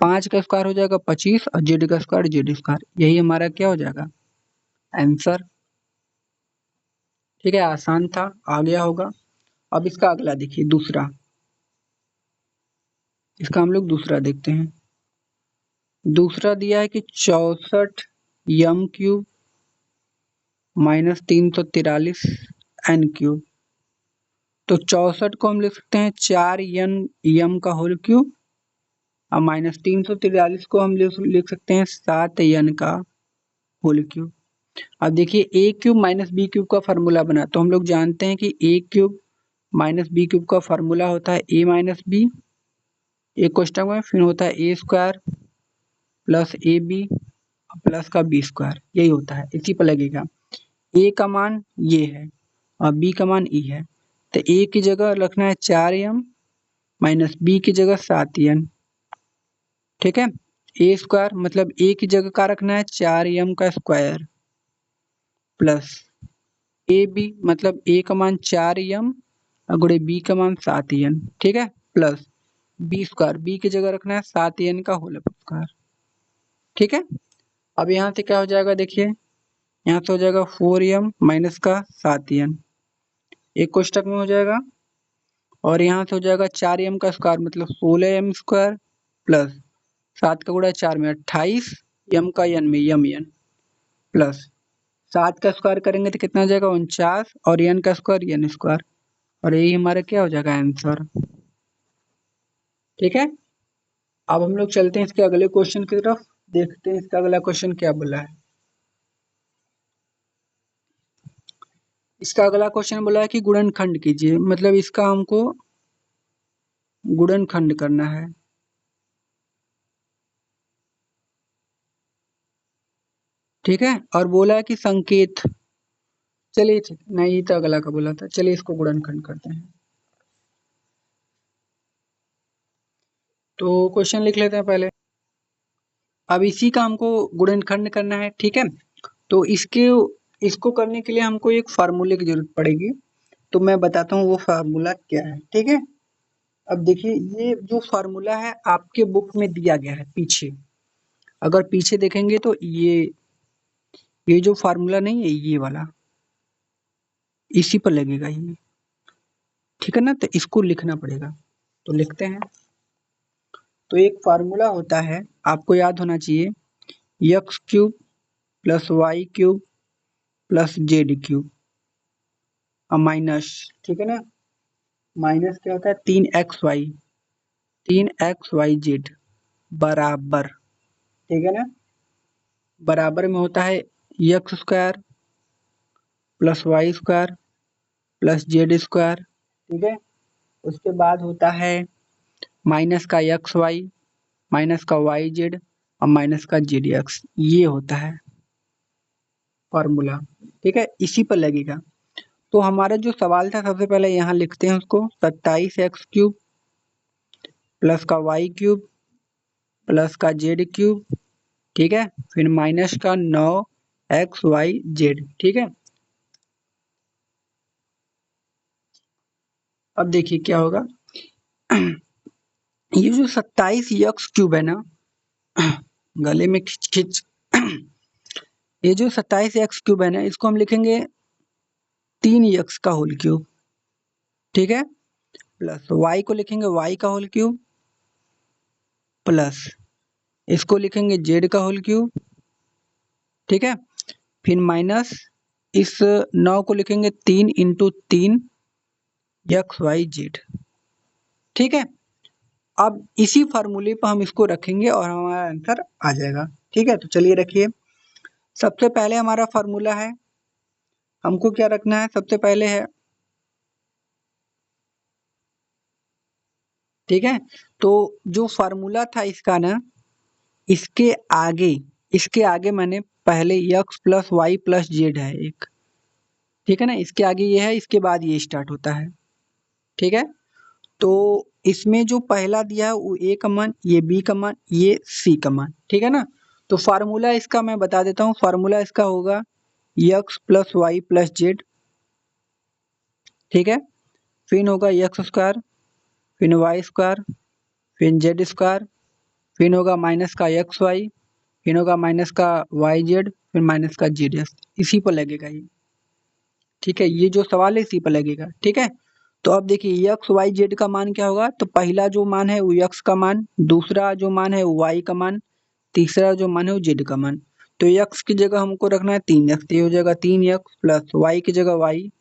5 का स्क्वायर हो जाएगा 25 और z का स्क्वायर z स्क्वायर, यही हमारा क्या हो जाएगा आंसर, ठीक है। आसान था, आ गया होगा। अब इसका अगला देखिए दूसरा, इसका हम लोग दूसरा देखते हैं। दूसरा दिया है कि 64 यम क्यूब माइनस 343 एन क्यूब, तो 64 को हम लिख सकते हैं 4 यम का होल क्यूब अब -343 को हम लिख सकते हैं 7n का होल क्यूब। अब देखिए A cube minus B cube का फार्मूला बना, तो हम लोग जानते हैं कि ए क्यूब माइनस बी क्यूब का फार्मूला होता है ए माइनस बी, एक कोष्टक में फिर होता है a square plus a b plus का बी स्क्वायर, यही होता है। इसी पर लगेगा ए का मान ये है और बी का मान ई है, तो ए की जगह रखना है 4m माइनस बी की जगह 7n, ठीक है। ए स्क्वायर मतलब ए की जगह का रखना है 4m का स्क्वायर प्लस ए बी मतलब ए का मान 4m गुणे बी का मान 7n, ठीक है, प्लस बी स्क्वायर बी की जगह रखना है 7n का होल स्क्वायर, ठीक है। अब यहाँ से क्या हो जाएगा, देखिए यहाँ से हो जाएगा 4m माइनस का 7n, एक कोष्टक में हो जाएगा, और यहाँ से हो जाएगा 4m का स्क्वायर मतलब 16m स्क्वायर प्लस 7 का गुणा 4 में 28, m का n में m प्लस 7 का स्क्वायर करेंगे तो कितना हो जाएगा 49, और n का स्क्वायर n स्क्वायर, और यही हमारा क्या हो जाएगा आंसर, ठीक है। अब हम लोग चलते हैं इसके अगले क्वेश्चन की तरफ, देखते हैं इसका अगला क्वेश्चन क्या बोला है। इसका अगला क्वेश्चन बोला है कि गुणनखंड कीजिए, मतलब इसका हमको गुणनखंड करना है, ठीक है। और बोला है कि संकेत, चलिए ठीक नहीं तो अगला का बोला था, चलिए इसको गुणनखंड करते हैं। तो क्वेश्चन लिख लेते हैं पहले। अब इसी का हमको गुणनखंड करना है, ठीक है। तो इसको करने के लिए हमको एक फार्मूले की जरूरत पड़ेगी, तो मैं बताता हूँ वो फार्मूला क्या है, ठीक है। अब देखिए ये जो फार्मूला है आपके बुक में दिया गया है पीछे, अगर पीछे देखेंगे तो ये जो फार्मूला नहीं है ये वाला, इसी पर लगेगा ये, ठीक है ना। तो इसको लिखना पड़ेगा, तो लिखते हैं। तो एक फार्मूला होता है, आपको याद होना चाहिए, X cube plus Y cube plus Z cube और माइनस, ठीक है ना, माइनस क्या होता है 3xy जेड बराबर, ठीक है ना, बराबर में होता है X square plus Y square plus Z square, ठीक है। उसके बाद होता है माइनस का एक्स वाई माइनस का वाई जेड और माइनस का जेड एक्स, ये होता है फॉर्मूला, ठीक है, इसी पर लगेगा। तो हमारा जो सवाल था सबसे पहले यहाँ लिखते हैं उसको, 27x³ प्लस का वाई क्यूब प्लस का जेड क्यूब, ठीक है, फिर माइनस का 9xyz, ठीक है। अब देखिए क्या होगा, ये जो 27x³ है ना, गले में खिंच खिंच ये जो 27x³ है ना, इसको हम लिखेंगे 3x का होल क्यूब, ठीक है, प्लस y को लिखेंगे y का होल क्यूब प्लस इसको लिखेंगे z का होल क्यूब, ठीक है, फिर माइनस इस 9 को लिखेंगे 3 इंटू 3 XYZ, ठीक है। अब इसी फार्मूले पर हम इसको रखेंगे और हमारा आंसर आ जाएगा, ठीक है। तो चलिए रखिए, सबसे पहले हमारा फार्मूला है, हमको क्या रखना है, सबसे पहले है, ठीक है। तो जो फार्मूला था इसका ना, इसके आगे मैंने पहले x plus Y plus Z है एक, ठीक है ना, इसके आगे ये है, इसके बाद ये स्टार्ट होता है, ठीक है। तो इसमें जो पहला दिया है वो ए का मान, ये बी का मान, ये सी का मान, ठीक है ना। तो फार्मूला इसका मैं बता देता हूँ, फार्मूला इसका होगा x plus Y plus Z, ठीक है, फिर होगा एक्स स्क्वायर, फिर वाई स्क्वायर, फिर जेड स्क्वायर, फिर होगा माइनस का एक्स वाई, फिर होगा माइनस का वाई जेड, फिर माइनस का जेड एक्स, इसी पर लगेगा ये, ठीक है। ये जो सवाल है इसी पर लगेगा, ठीक है। तो अब देखिए एक्स वाई जेड का मान क्या होगा, तो पहला जो मान है वो एक्स का मान, दूसरा जो मान है वो वाई का मान, तीसरा जो मान है वो जेड का मान। तो एक्स की जगह हमको रखना है 3x, तो ये हो जाएगा 3x प्लस वाई की जगह वाई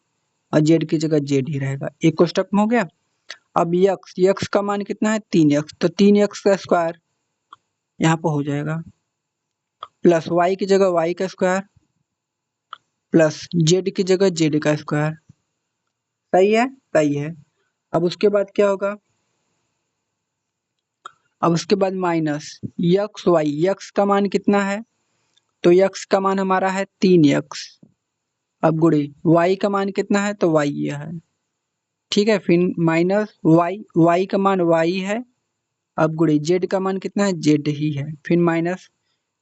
और जेड की जगह जेड ही रहेगा, एक कोष्टक में हो गया। अब यक्स का मान कितना है 3x, तो 3x का स्क्वायर यहाँ पर हो जाएगा, प्लस वाई की जगह वाई का स्क्वायर, प्लस जेड की जगह जेड का स्क्वायर। सही है, सही है। अब उसके बाद क्या होगा, अब उसके बाद माइनस यक्स वाई, यक्स का मान कितना है, तो यक्स का मान हमारा है 3x। अब गुणे वाई का मान कितना है, तो वाई यह है, ठीक है। फिर माइनस वाई, वाई का मान वाई है। अब गुणे जेड का मान कितना है, जेड ही है। फिर माइनस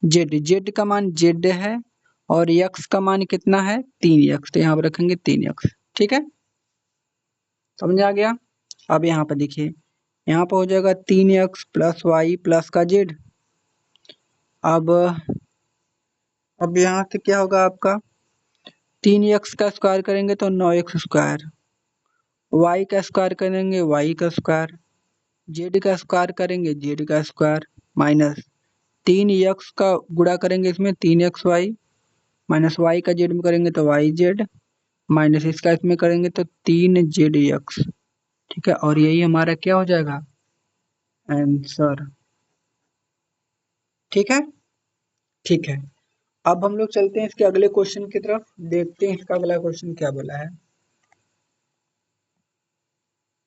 जेड, जेड का मान जेड है, और यक्स का मान कितना है 3x, तो यहाँ पर रखेंगे 3x, ठीक है। समझ आ गया। अब यहाँ पर देखिए, यहाँ पर हो जाएगा 3x प्लस वाई प्लस का जेड। अब यहाँ से क्या होगा आपका, 3x का स्क्वायर करेंगे तो 9x स्क्वायर, वाई का स्क्वायर करेंगे वाई का स्क्वायर, जेड का स्क्वायर करेंगे जेड का स्क्वायर, माइनस 3x का गुणा करेंगे इसमें 3xy, माइनस वाई का जेड में करेंगे तो वाई जेड, माइनस इसका इसमें करेंगे तो 3zx, ठीक है। और यही हमारा क्या हो जाएगा, आंसर, ठीक है। ठीक है, अब हम लोग चलते हैं इसके अगले क्वेश्चन की तरफ, देखते हैं इसका अगला क्वेश्चन क्या बोला है।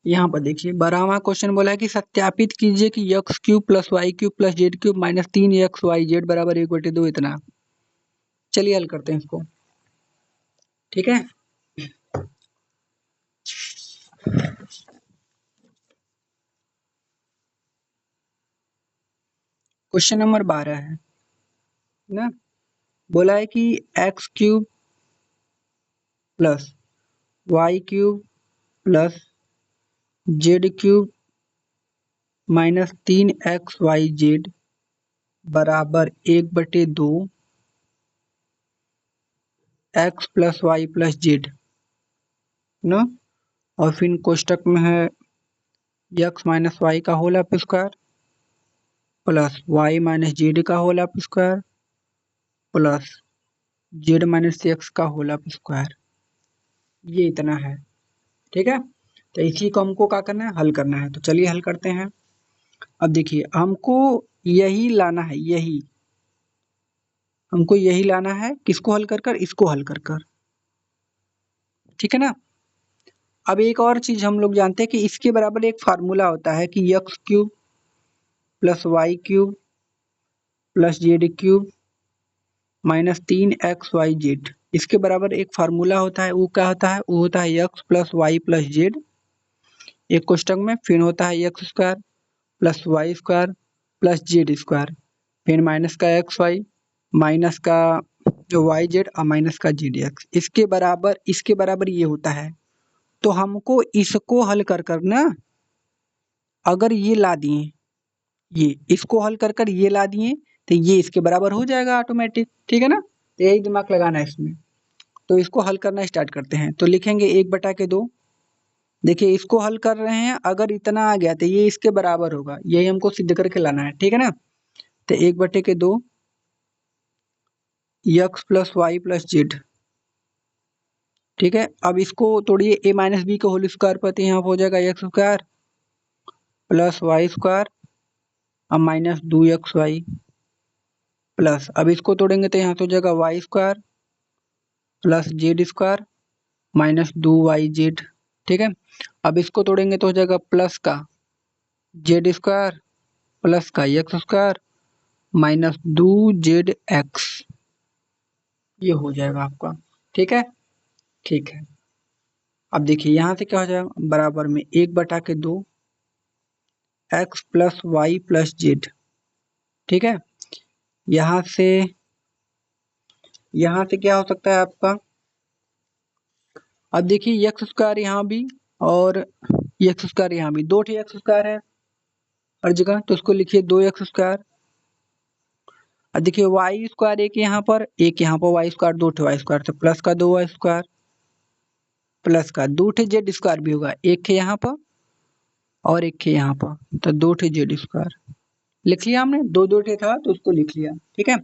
यहाँ पर देखिए 12वां क्वेश्चन बोला है कि सत्यापित कीजिए कि X cube plus Y cube plus Z cube minus 3xyz बराबर 1/2 इतना। चलिए हल करते हैं इसको, ठीक है। क्वेश्चन नंबर 12 है ना, बोला है कि x cube plus Y cube plus Z cube minus 3xyz बराबर 1/2 x plus Y plus z ना, और फिर कोष्टक में है एक्स माइनस वाई का whole of square plus y minus z का whole of square plus z minus x का होल ऑफ स्क्वायर। ये इतना है, ठीक है। तो इसी को हमको क्या करना है, हल करना है। तो चलिए हल करते हैं। अब देखिए हमको यही लाना है, यही हमको यही लाना है, किसको हल कर कर, इसको हल कर कर, ठीक है ना। अब एक और चीज हम लोग जानते हैं कि इसके बराबर एक फार्मूला होता है कि x cube plus Y cube plus Z cube minus 3xyz, इसके बराबर एक फार्मूला होता है। वो क्या होता है, वो होता है X plus Y plus Z, एक कोष्टक में फिर होता है X square plus Y square plus Z square, फिर माइनस का एक्स वाई माइनस का वाई जेड और माइनस का जेड एक्स, इसके बराबर ये होता है। तो हमको इसको हल कर कर ना, अगर ये ला दिए, ये इसको हल कर कर ये ला दिए, तो ये इसके बराबर हो जाएगा ऑटोमेटिक, ठीक है ना। तो यही दिमाग लगाना है इसमें। तो इसको हल करना स्टार्ट करते हैं। तो लिखेंगे 1/2। देखिए इसको हल कर रहे हैं, अगर इतना आ गया तो ये इसके बराबर होगा, यही हमको सिद्ध करके लाना है, ठीक है ना। तो 1/2 x plus Y plus Z, ठीक है। अब इसको तोड़िए, a माइनस बी का होल स्क्वायर पर, यहाँ हो जाएगा X square plus Y square और माइनस 2xy प्लस, अब इसको तोड़ेंगे तो यहाँ तो हो जाएगा Y square plus Z square minus 2yz, ठीक है। अब इसको तोड़ेंगे तो हो जाएगा प्लस का जेड स्क्वायर प्लस का एक्स स्क्वायर माइनस 2zx, ये हो जाएगा आपका, ठीक है। ठीक है, अब देखिए यहाँ से क्या हो जाएगा, बराबर में 1/2 x plus Y plus Z, ठीक है। यहाँ से क्या हो सकता है आपका, अब देखिए एक्स स्क्वायर यहाँ भी और एक्स स्क्वायर यहाँ भी, दो एक्स स्क्वायर है हर जगह, तो उसको लिखिए 2x स्क्वायर। अब देखिए वाई स्क्वायर एक यहाँ पर वाई स्क्वायर, दो वाई स्क्वायर, तो प्लस का 2y स्क्वायर प्लस का 2 जेड स्क्वायर भी होगा, एक है यहाँ पर और एक है यहाँ पर, तो 2 जेड स्क्वायर लिख लिया हमने, दो था तो उसको लिख लिया, ठीक है।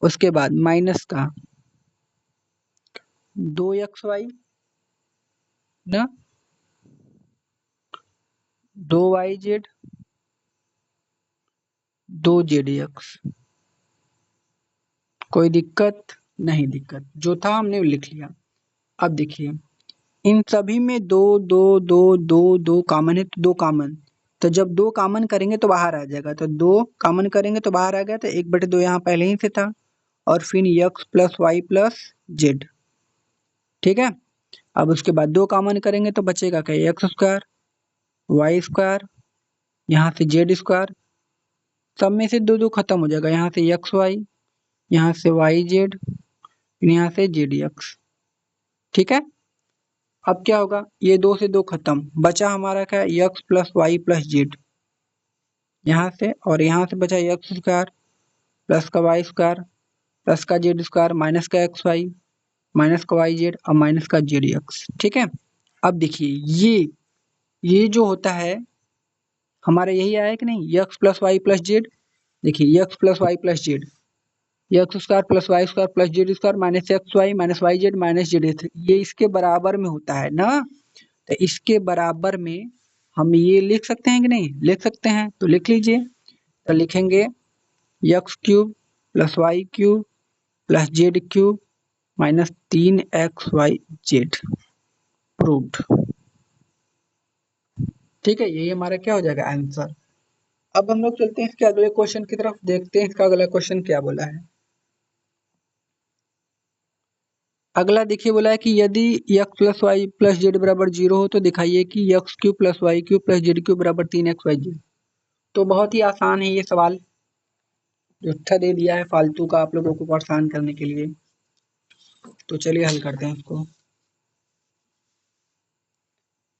उसके बाद माइनस का 2xy ना, 2yz 2zx। कोई दिक्कत? नहीं दिक्कत, जो था हमने लिख लिया। अब देखिए इन सभी में दो दो दो दो दो कॉमन है, तो दो कॉमन, तो जब दो कॉमन करेंगे तो बाहर आ जाएगा, तो दो कॉमन करेंगे तो बाहर आ गया, तो 1/2 यहाँ पहले ही से था, और फिर x plus Y plus Z. ठीक है, अब उसके बाद दो कॉमन करेंगे तो बचेगा क्या, एक्स स्क्वायर वाई स्क्वायर, यहाँ से जेड स्क्वायर, सब में से दो दो खत्म हो जाएगा, यहाँ से एक्स वाई, यहाँ से वाई जेड, यहाँ से जेड एक्स। ठीक है, अब क्या होगा, ये दो से दो खत्म, बचा हमारा क्या, X plus Y plus Z, यहाँ से और यहाँ से बचा एक्स स्क्वायर प्लस का वाई स्क्वायर प्लस का जेड स्क्वायर माइनस का एक्स वाई माइनस का वाई जेड और माइनस का जेड एक्स। ठीक है, अब देखिए ये जो होता है हमारा यही आया कि नहीं, x plus Y plus z. देखिए x plus Y plus z, x square plus Y square plus Z square minus x Y minus y z minus z x, ये इसके बराबर में होता है ना, तो इसके बराबर में हम ये लिख सकते हैं कि नहीं, लिख सकते हैं, तो लिख लीजिए। तो लिखेंगे X cube plus Y cube plus Z cube minus 3xyz proved. ठीक है, यही हमारा क्या हो जाएगा, आंसर। अब हम लोग चलते हैं इसके अगले क्वेश्चन की तरफ, देखते हैं इसका अगला क्वेश्चन क्या बोला है। अगला देखिए बोला है कि यदि x plus Y plus Z बराबर 0 हो तो दिखाइए कि x cube plus Y cube plus Z cube बराबर 3xyz। तो बहुत ही आसान है ये सवाल, जो अच्छा दे दिया है फालतू का आप लोगों को परेशान करने के लिए। तो चलिए हल करते हैं इसको।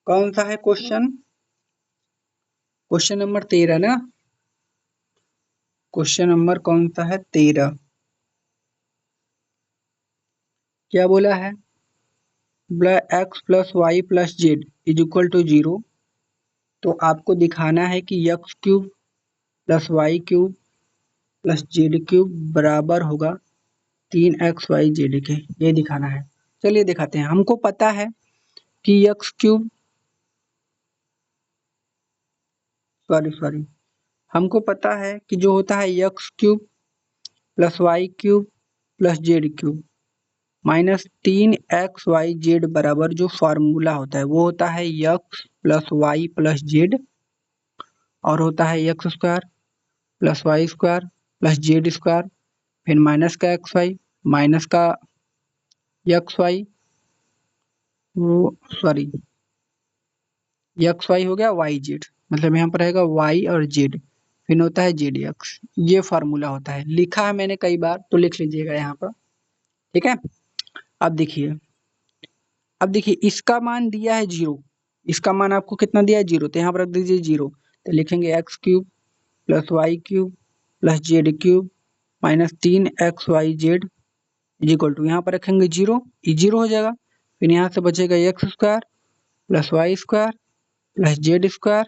कौन सा है क्वेश्चन, क्वेश्चन नंबर 13 ना, क्वेश्चन नंबर कौन सा है, 13। क्या बोला है, X plus Y plus Z is equal to 0। तो आपको दिखाना है कि x cube plus Y cube plus Z cube बराबर होगा 3xyz के, ये दिखाना है। चलिए दिखाते हैं। हमको पता है कि एक्स क्यूब सॉरी हमको पता है कि जो होता है X cube plus Y cube plus Z cube minus 3xyz बराबर जो फार्मूला होता है वो होता है X plus Y plus Z, और होता है X square plus Y square plus Z square, फिर माइनस का एक्स वाई माइनस का एक्स वाई, वो सॉरी एक्स वाई हो गया वाई जेड, मतलब यहाँ पर रहेगा वाई और जेड, फिर होता है जेड एक्स। ये फार्मूला होता है, लिखा है मैंने कई बार, तो लिख लीजिएगा यहाँ पर। ठीक है, अब देखिए, अब देखिए इसका मान दिया है 0, इसका मान आपको कितना दिया है 0, तो यहाँ पर रख दीजिए 0। तो लिखेंगे X cube plus Y cube plus Z cube minus 3xyz is equal to, यहाँ पर रखेंगे 0, ये 0 हो जाएगा। फिर यहाँ से बचेगा X square plus Y square plus Z square,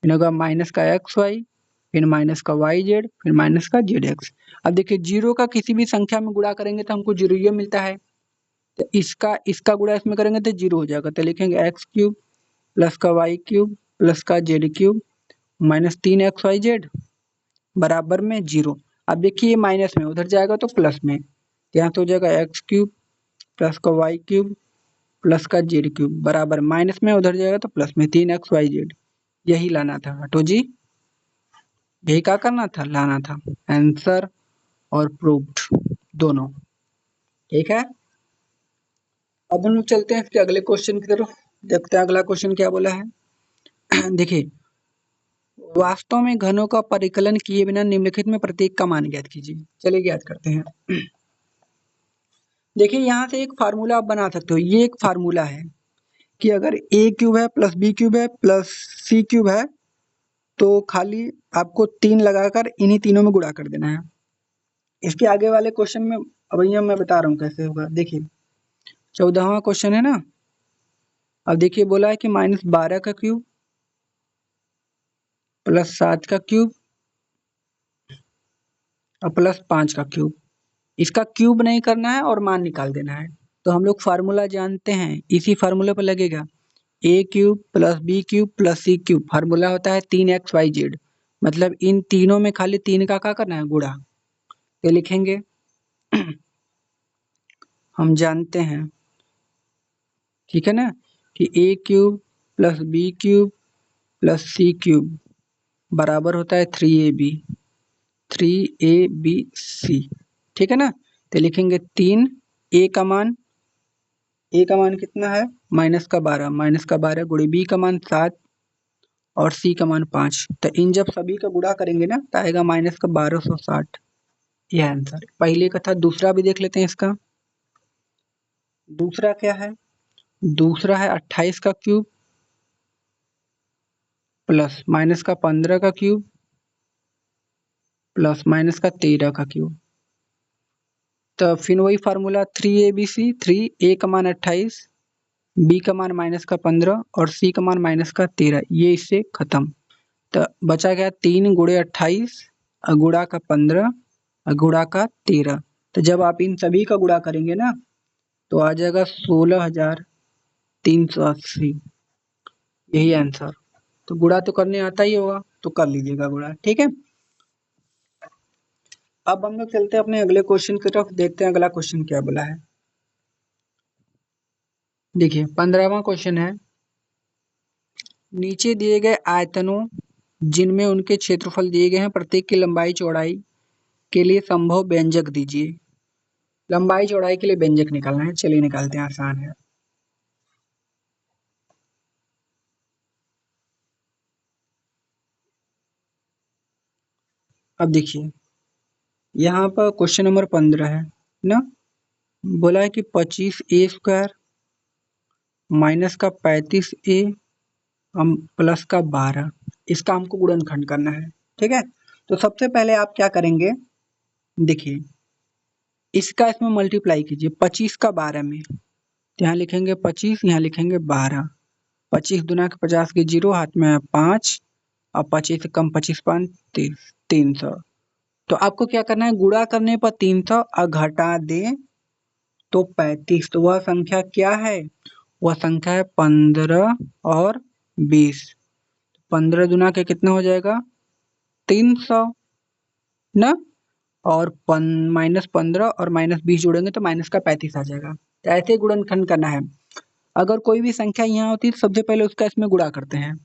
फिर होगा माइनस का एक्स वाई, फिर माइनस का वाई जेड, फिर माइनस का जेड एक्स। अब देखिए 0 का किसी भी संख्या में गुणा करेंगे तो हमको 0 ही मिलता है, तो इसका गुणा इसमें करेंगे तो 0 हो जाएगा। तो लिखेंगे एक्स क्यूब प्लस का वाई क्यूब प्लस का जेड क्यूब माइनस 3xyz बराबर में 0। अब देखिए ये माइनस में उधर जाएगा तो प्लस में, तो यहाँ तो हो जाएगा एक्स क्यूब प्लस का वाई क्यूब प्लस का जेड क्यूब बराबर माइनस में उधर जाएगा तो प्लस में 3xyz। यही लाना था हटो जी, यही क्या करना था, लाना था आंसर और प्रूव्ड दोनों। ठीक है, अब हम लोग चलते हैं इसके अगले क्वेश्चन की तरफ, देखते हैं अगला क्वेश्चन क्या बोला है। देखिए, वास्तव में घनों का परिकलन किए बिना निम्नलिखित में प्रत्येक का मान ज्ञात कीजिए। चलिए ज्ञात करते हैं। देखिए यहाँ से एक फार्मूला आप बना सकते हो, ये एक फार्मूला है कि अगर a क्यूब है प्लस बी क्यूब है प्लस सी क्यूब है तो खाली आपको 3 लगाकर इन्हीं तीनों में गुणा कर देना है। इसके आगे वाले क्वेश्चन में अब यहाँ मैं बता रहा हूँ कैसे होगा। देखिए 14वां क्वेश्चन है ना, अब देखिए बोला है कि -12 का क्यूब प्लस 7 का क्यूब और प्लस 5 का क्यूब, इसका क्यूब नहीं करना है और मान निकाल देना है। तो हम लोग फार्मूला जानते हैं, इसी फार्मूले पर लगेगा। A cube plus B cube plus c cube formula होता है 3xyz। मतलब इन तीनों में खाली 3 का क्या करना है, गुणा। ये लिखेंगे हम जानते हैं, ठीक है ना, कि ए cube plus B cube plus c cube बराबर होता है 3ab, 3abc, ठीक है ना। तो लिखेंगे 3, ए का मान कितना है, -12, -12 गुणे बी का मान 7 और सी का मान 5। तो इन जब सभी का गुणा करेंगे ना तो आएगा -1260। यह आंसर पहले का था। दूसरा भी देख लेते हैं इसका। दूसरा क्या है, दूसरा है 28 का क्यूब प्लस माइनस का 15 का क्यूब प्लस माइनस का 13 का क्यूब। तो फिर वही फार्मूला 3abc, 3 ए का मान 28, बी का मान -15 और सी का मान -13, ये इससे खत्म। तो बचा गया 3 गुणे 28 गुणा का 15 गुणा का 13। तो जब आप इन सभी का गुणा करेंगे ना तो आ जाएगा 16,380। यही आंसर। तो गुणा तो करने आता ही होगा तो कर लीजिएगा गुणा, ठीक है। अब हम लोग चलते हैं अपने अगले क्वेश्चन की तरफ, देखते हैं अगला क्वेश्चन क्या बोला है। देखिए 15वां क्वेश्चन है, नीचे दिए गए आयतनों जिनमें उनके क्षेत्रफल दिए गए हैं प्रत्येक की लंबाई चौड़ाई के लिए संभव व्यंजक दीजिए। लंबाई चौड़ाई के लिए व्यंजक निकालना है, चलिए निकालते हैं, आसान है। अब देखिए यहाँ पर क्वेश्चन नंबर 15 है ना, बोला है कि 25a² माइनस का 35a प्लस का 12, इसका हमको गुणनखंड करना है, ठीक है। तो सबसे पहले आप क्या करेंगे, देखिए इसका इसमें मल्टीप्लाई कीजिए 25 का 12 में, तो यहाँ लिखेंगे 25, यहाँ लिखेंगे 12। 25 दूना के 50 के 0 हाथ में है 5 और 25 से कम 25 5 30, 300। तो आपको क्या करना है, गुणा करने पर 300 और घटा दें तो 35। तो वह संख्या क्या है, वह संख्या है 15 और 20। 15 दुना के कितना हो जाएगा 300 ना, और -15 और -20 जोड़ेंगे तो माइनस का 35 आ जाएगा। तो ऐसे गुणनखंड करना है। अगर कोई भी संख्या यहाँ होती है तो सबसे पहले उसका इसमें गुणा करते हैं।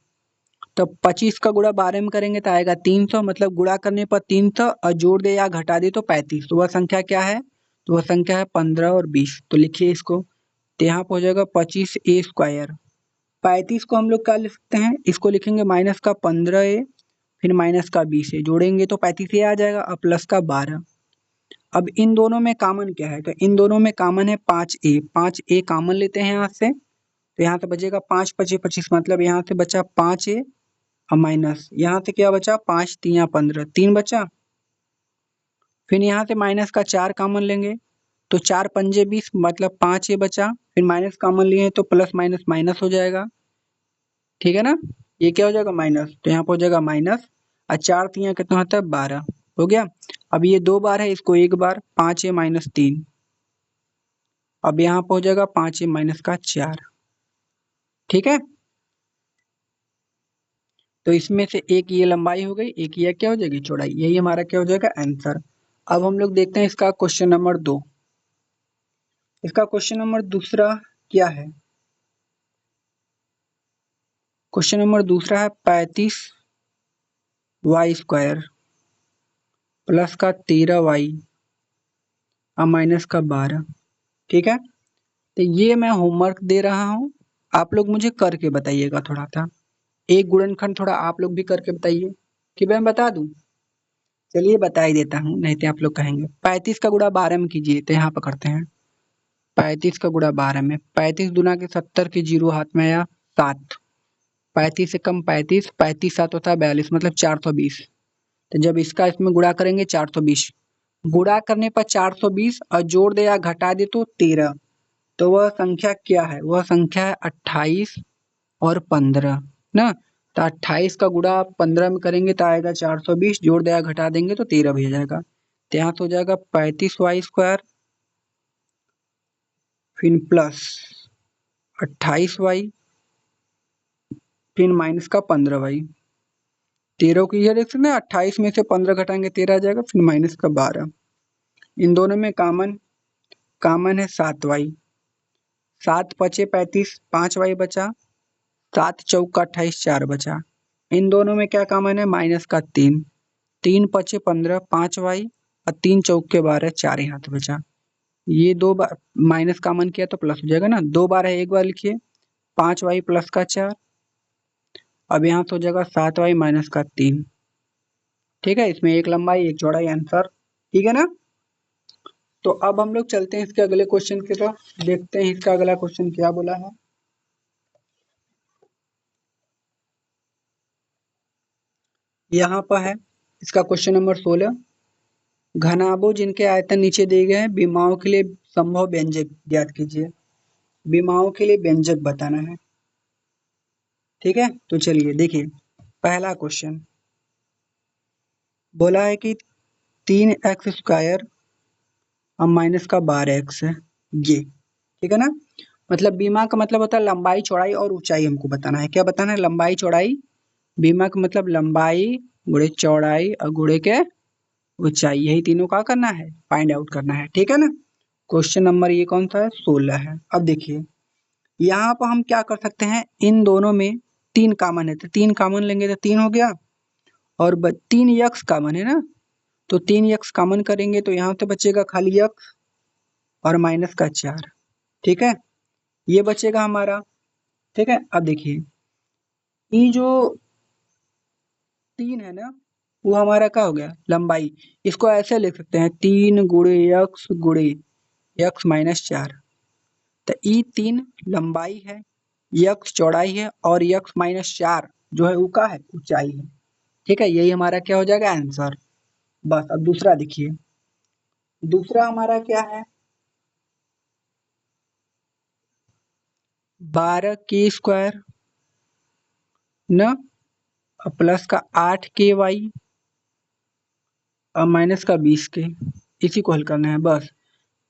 तो 25 का गुणा 12 में करेंगे तो आएगा 300, मतलब गुणा करने पर 300 और जोड़ दे या घटा दे तो 35। तो वह संख्या क्या है, तो वह संख्या है 15 और 20। तो लिखिए इसको, तो यहाँ पर हो जाएगा 25a²। 35 को हम लोग क्या लिख सकते हैं, इसको लिखेंगे माइनस का 15a फिर माइनस का 20a, जोड़ेंगे तो 35a आ जाएगा और प्लस का 12। अब इन दोनों में कॉमन क्या है, तो इन दोनों में कॉमन है 5a, 5a कॉमन लेते हैं यहाँ से, तो यहाँ से बचेगा 5 25 25, मतलब यहाँ से बचा 5a और माइनस यहाँ से क्या बचा 5 3 15, 3 बचा। फिर यहाँ से माइनस का 4 कॉमन लेंगे तो 4 पंजे 20, मतलब 5a बचा। फिर माइनस कॉमन लिए तो प्लस माइनस माइनस हो जाएगा, ठीक है ना। ये क्या हो जाएगा माइनस, तो यहाँ पर हो जाएगा माइनस और 4 3 कितना होता है 12, हो गया। अब ये 2 बार है, इसको एक बार, 5a - 3। अब यहाँ पर हो जाएगा 5a - का 4, ठीक है। तो इसमें से एक ये लंबाई हो गई, एक ये क्या हो जाएगी चौड़ाई, यही हमारा क्या हो जाएगा आंसर। अब हम लोग देखते हैं इसका क्वेश्चन नंबर 2। इसका क्वेश्चन नंबर दूसरा क्या है, क्वेश्चन नंबर दूसरा है 35y² प्लस का 13y और माइनस का 12, ठीक है। तो ये मैं होमवर्क दे रहा हूँ, आप लोग मुझे करके बताइएगा थोड़ा सा। एक गुणनखंड थोड़ा आप लोग भी करके बताइए कि मैं बता दूं। चलिए बता ही देता हूँ, नहीं तो आप लोग कहेंगे 35 का गुणा 12 में कीजिए, तो यहाँ पर करते हैं 35 का गुणा 12 में, 35 दूना के 70 के 0 हाथ में आया 7, 35 से कम 35, 35 7 होता है 42, मतलब 420। तो जब इसका इसमें गुणा करेंगे 420, गुणा करने पर 420 और जोड़ दे या घटा दे तो 13। तो वह संख्या क्या है, वह संख्या है 28 और 15 ना। तो 28 का गुणा 15 में करेंगे तो आएगा 420, जोड़ दिया घटा देंगे तो 13 भी आ जाएगा। तो यहाँ तो हो जाएगा 35y² फिर प्लस 28y फिर माइनस का 15 भाई। 13 की है, देख सकते हैं 28 में से 15 घटाएंगे 13 आ जाएगा, फिर माइनस का 12। इन दोनों में कामन है 7y। 7 पचे 35, 5y बचा। 7 चौका 28, 4 बचा। इन दोनों में क्या कामन है, माइनस का 3। 3 पचे 15, 5y और 3 चौक के 12, 4 यहाँ पे बचा। ये दो बार माइनस कामन किया तो प्लस हो जाएगा ना, 2 बार है, एक बार लिखिए। 5y प्लस का 4। अब यहाँ से हो जाएगा 7y माइनस का 3। ठीक है, इसमें एक लंबाई एक चौड़ाई, आंसर। ठीक है ना। तो अब हम लोग चलते हैं इसके अगले क्वेश्चन की तरफ, देखते हैं इसका अगला क्वेश्चन क्या बोला है। यहाँ पर है इसका क्वेश्चन नंबर 16। घनाभो जिनके आयतन नीचे दिए गए हैं, विमाओं के लिए संभव व्यंजक ज्ञात कीजिए। विमाओं के लिए व्यंजक बताना है। ठीक है, तो चलिए देखिए, पहला क्वेश्चन बोला है कि 3x² और माइनस का 12x है ये। ठीक है ना। मतलब बीमा का मतलब होता है लंबाई चौड़ाई और ऊंचाई, हमको बताना है। क्या बताना है, लंबाई चौड़ाई। बीमा का मतलब लंबाई गुणे चौड़ाई और गुणे के ऊंचाई, यही तीनों का करना है, फाइंड आउट करना है। ठीक है ना। क्वेश्चन नंबर ये कौन सा है, 16 है। अब देखिए यहाँ पर हम क्या कर सकते हैं, इन दोनों में 3 कॉमन है तो 3 कॉमन लेंगे तो 3 हो गया। और 3 यक्स कॉमन है ना, तो 3 यक्स कॉमन करेंगे तो यहाँ से बचेगा खाली यक्स और माइनस का 4। ठीक है, ये बचेगा हमारा। ठीक है, अब देखिए ये जो 3 है ना, वो हमारा क्या हो गया, लंबाई। इसको ऐसे लिख सकते हैं, 3 गुणे यक्स माइनस 4। तो ई 3 लंबाई है, यक्स चौड़ाई है और यक्स माइनस 4 जो है वो का है, ऊंचाई है। ठीक है, यही हमारा क्या हो जाएगा, आंसर। बस अब दूसरा देखिए, दूसरा हमारा क्या है, 12k² न प्लस का 8ky और माइनस का 20k, इसी को हल करना है बस।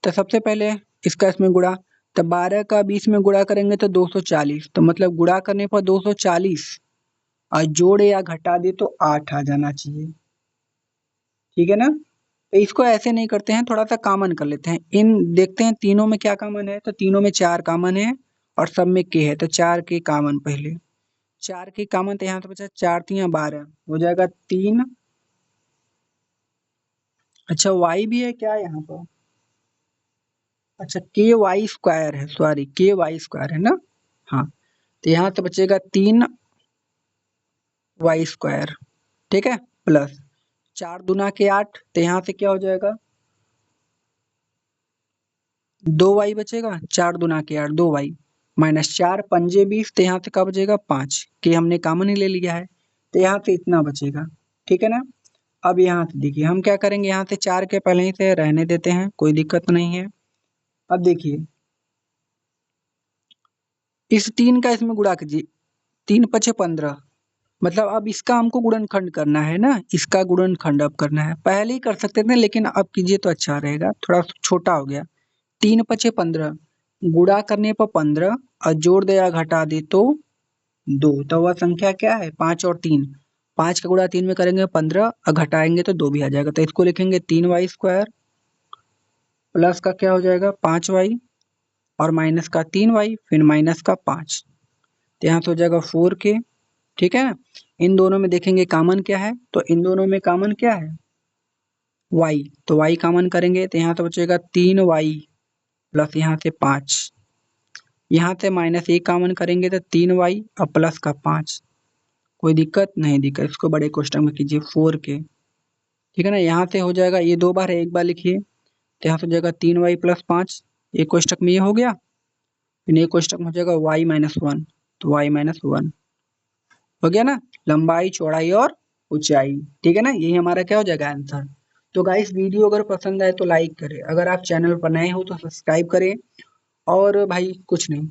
तो सबसे पहले इसका इसमें गुणा, तो 12 का 20 में गुणा करेंगे तो 240, तो मतलब गुणा करने पर 240 और जोड़े या घटा दे तो 8 आ जाना चाहिए। ठीक है ना। तो इसको ऐसे नहीं करते हैं, थोड़ा सा कॉमन कर लेते हैं। इन देखते हैं तीनों में क्या कॉमन है, तो तीनों में 4 कॉमन है और सब में के है, तो 4 के कॉमन पहले। 4 के कॉमन, तो यहाँ तो बचा 4 3 12 हो जाएगा 3। अच्छा y भी है क्या यहाँ पर, अच्छा KY² है, सॉरी KY² है ना। हाँ, तो यहाँ तो बचेगा 3y²। ठीक है, प्लस 4 दूना के 8, तो यहाँ से क्या हो जाएगा, 2y बचेगा। 4 दूना के 8, 2y माइनस 4 पंजे 20, तो यहाँ से क्या बचेगा, 5 के हमने कॉमन ही ले लिया है, तो यहाँ से इतना बचेगा। ठीक है ना। अब यहाँ से देखिए हम क्या करेंगे, यहाँ से 4 के पहले ही से रहने देते हैं, कोई दिक्कत नहीं है। अब देखिए इस 3 का इसमें गुणा कीजिए, 3 पचे 15, मतलब अब इसका हमको गुणनखंड करना है ना, इसका गुणनखंड अब करना है। पहले ही कर सकते थे लेकिन अब कीजिए तो अच्छा रहेगा, थोड़ा छोटा हो गया। 3 पचे 15, गुणा करने पर 15 और जोड़ दे या घटा दे तो 2, तो वह संख्या क्या है, 5 और 3। 5 का गुणा 3 में करेंगे 15 और घटाएंगे तो 2 भी आ जाएगा, तो इसको लिखेंगे 3y² प्लस का क्या हो जाएगा 5y और माइनस का 3y फिर माइनस का 5, तो यहाँ से हो जाएगा 4k। ठीक है ना। इन दोनों में देखेंगे कॉमन क्या है, तो इन दोनों में कॉमन क्या है, y, तो y कॉमन करेंगे तो यहाँ से बचेगा 3y प्लस यहाँ से 5, यहाँ से माइनस 1 कॉमन करेंगे तो 3y और प्लस का 5, कोई दिक्कत नहीं, दिक्कत इसको बड़े क्वेश्चन में कीजिए 4k। ठीक है ना, यहाँ से हो जाएगा, ये 2 बार है, एक बार लिखिए, तो यहाँ से हो जाएगा 3y प्लस 5, एक कोष्टक में ये हो गया, फिर एक कोष्टक में हो जाएगा y माइनस 1, तो y माइनस 1 हो गया ना, लंबाई चौड़ाई और ऊंचाई। ठीक है ना, यही हमारा क्या हो जाएगा, आंसर। तो गाइस वीडियो अगर पसंद आए तो लाइक करें, अगर आप चैनल पर नए हो तो सब्सक्राइब करें, और भाई कुछ नहीं।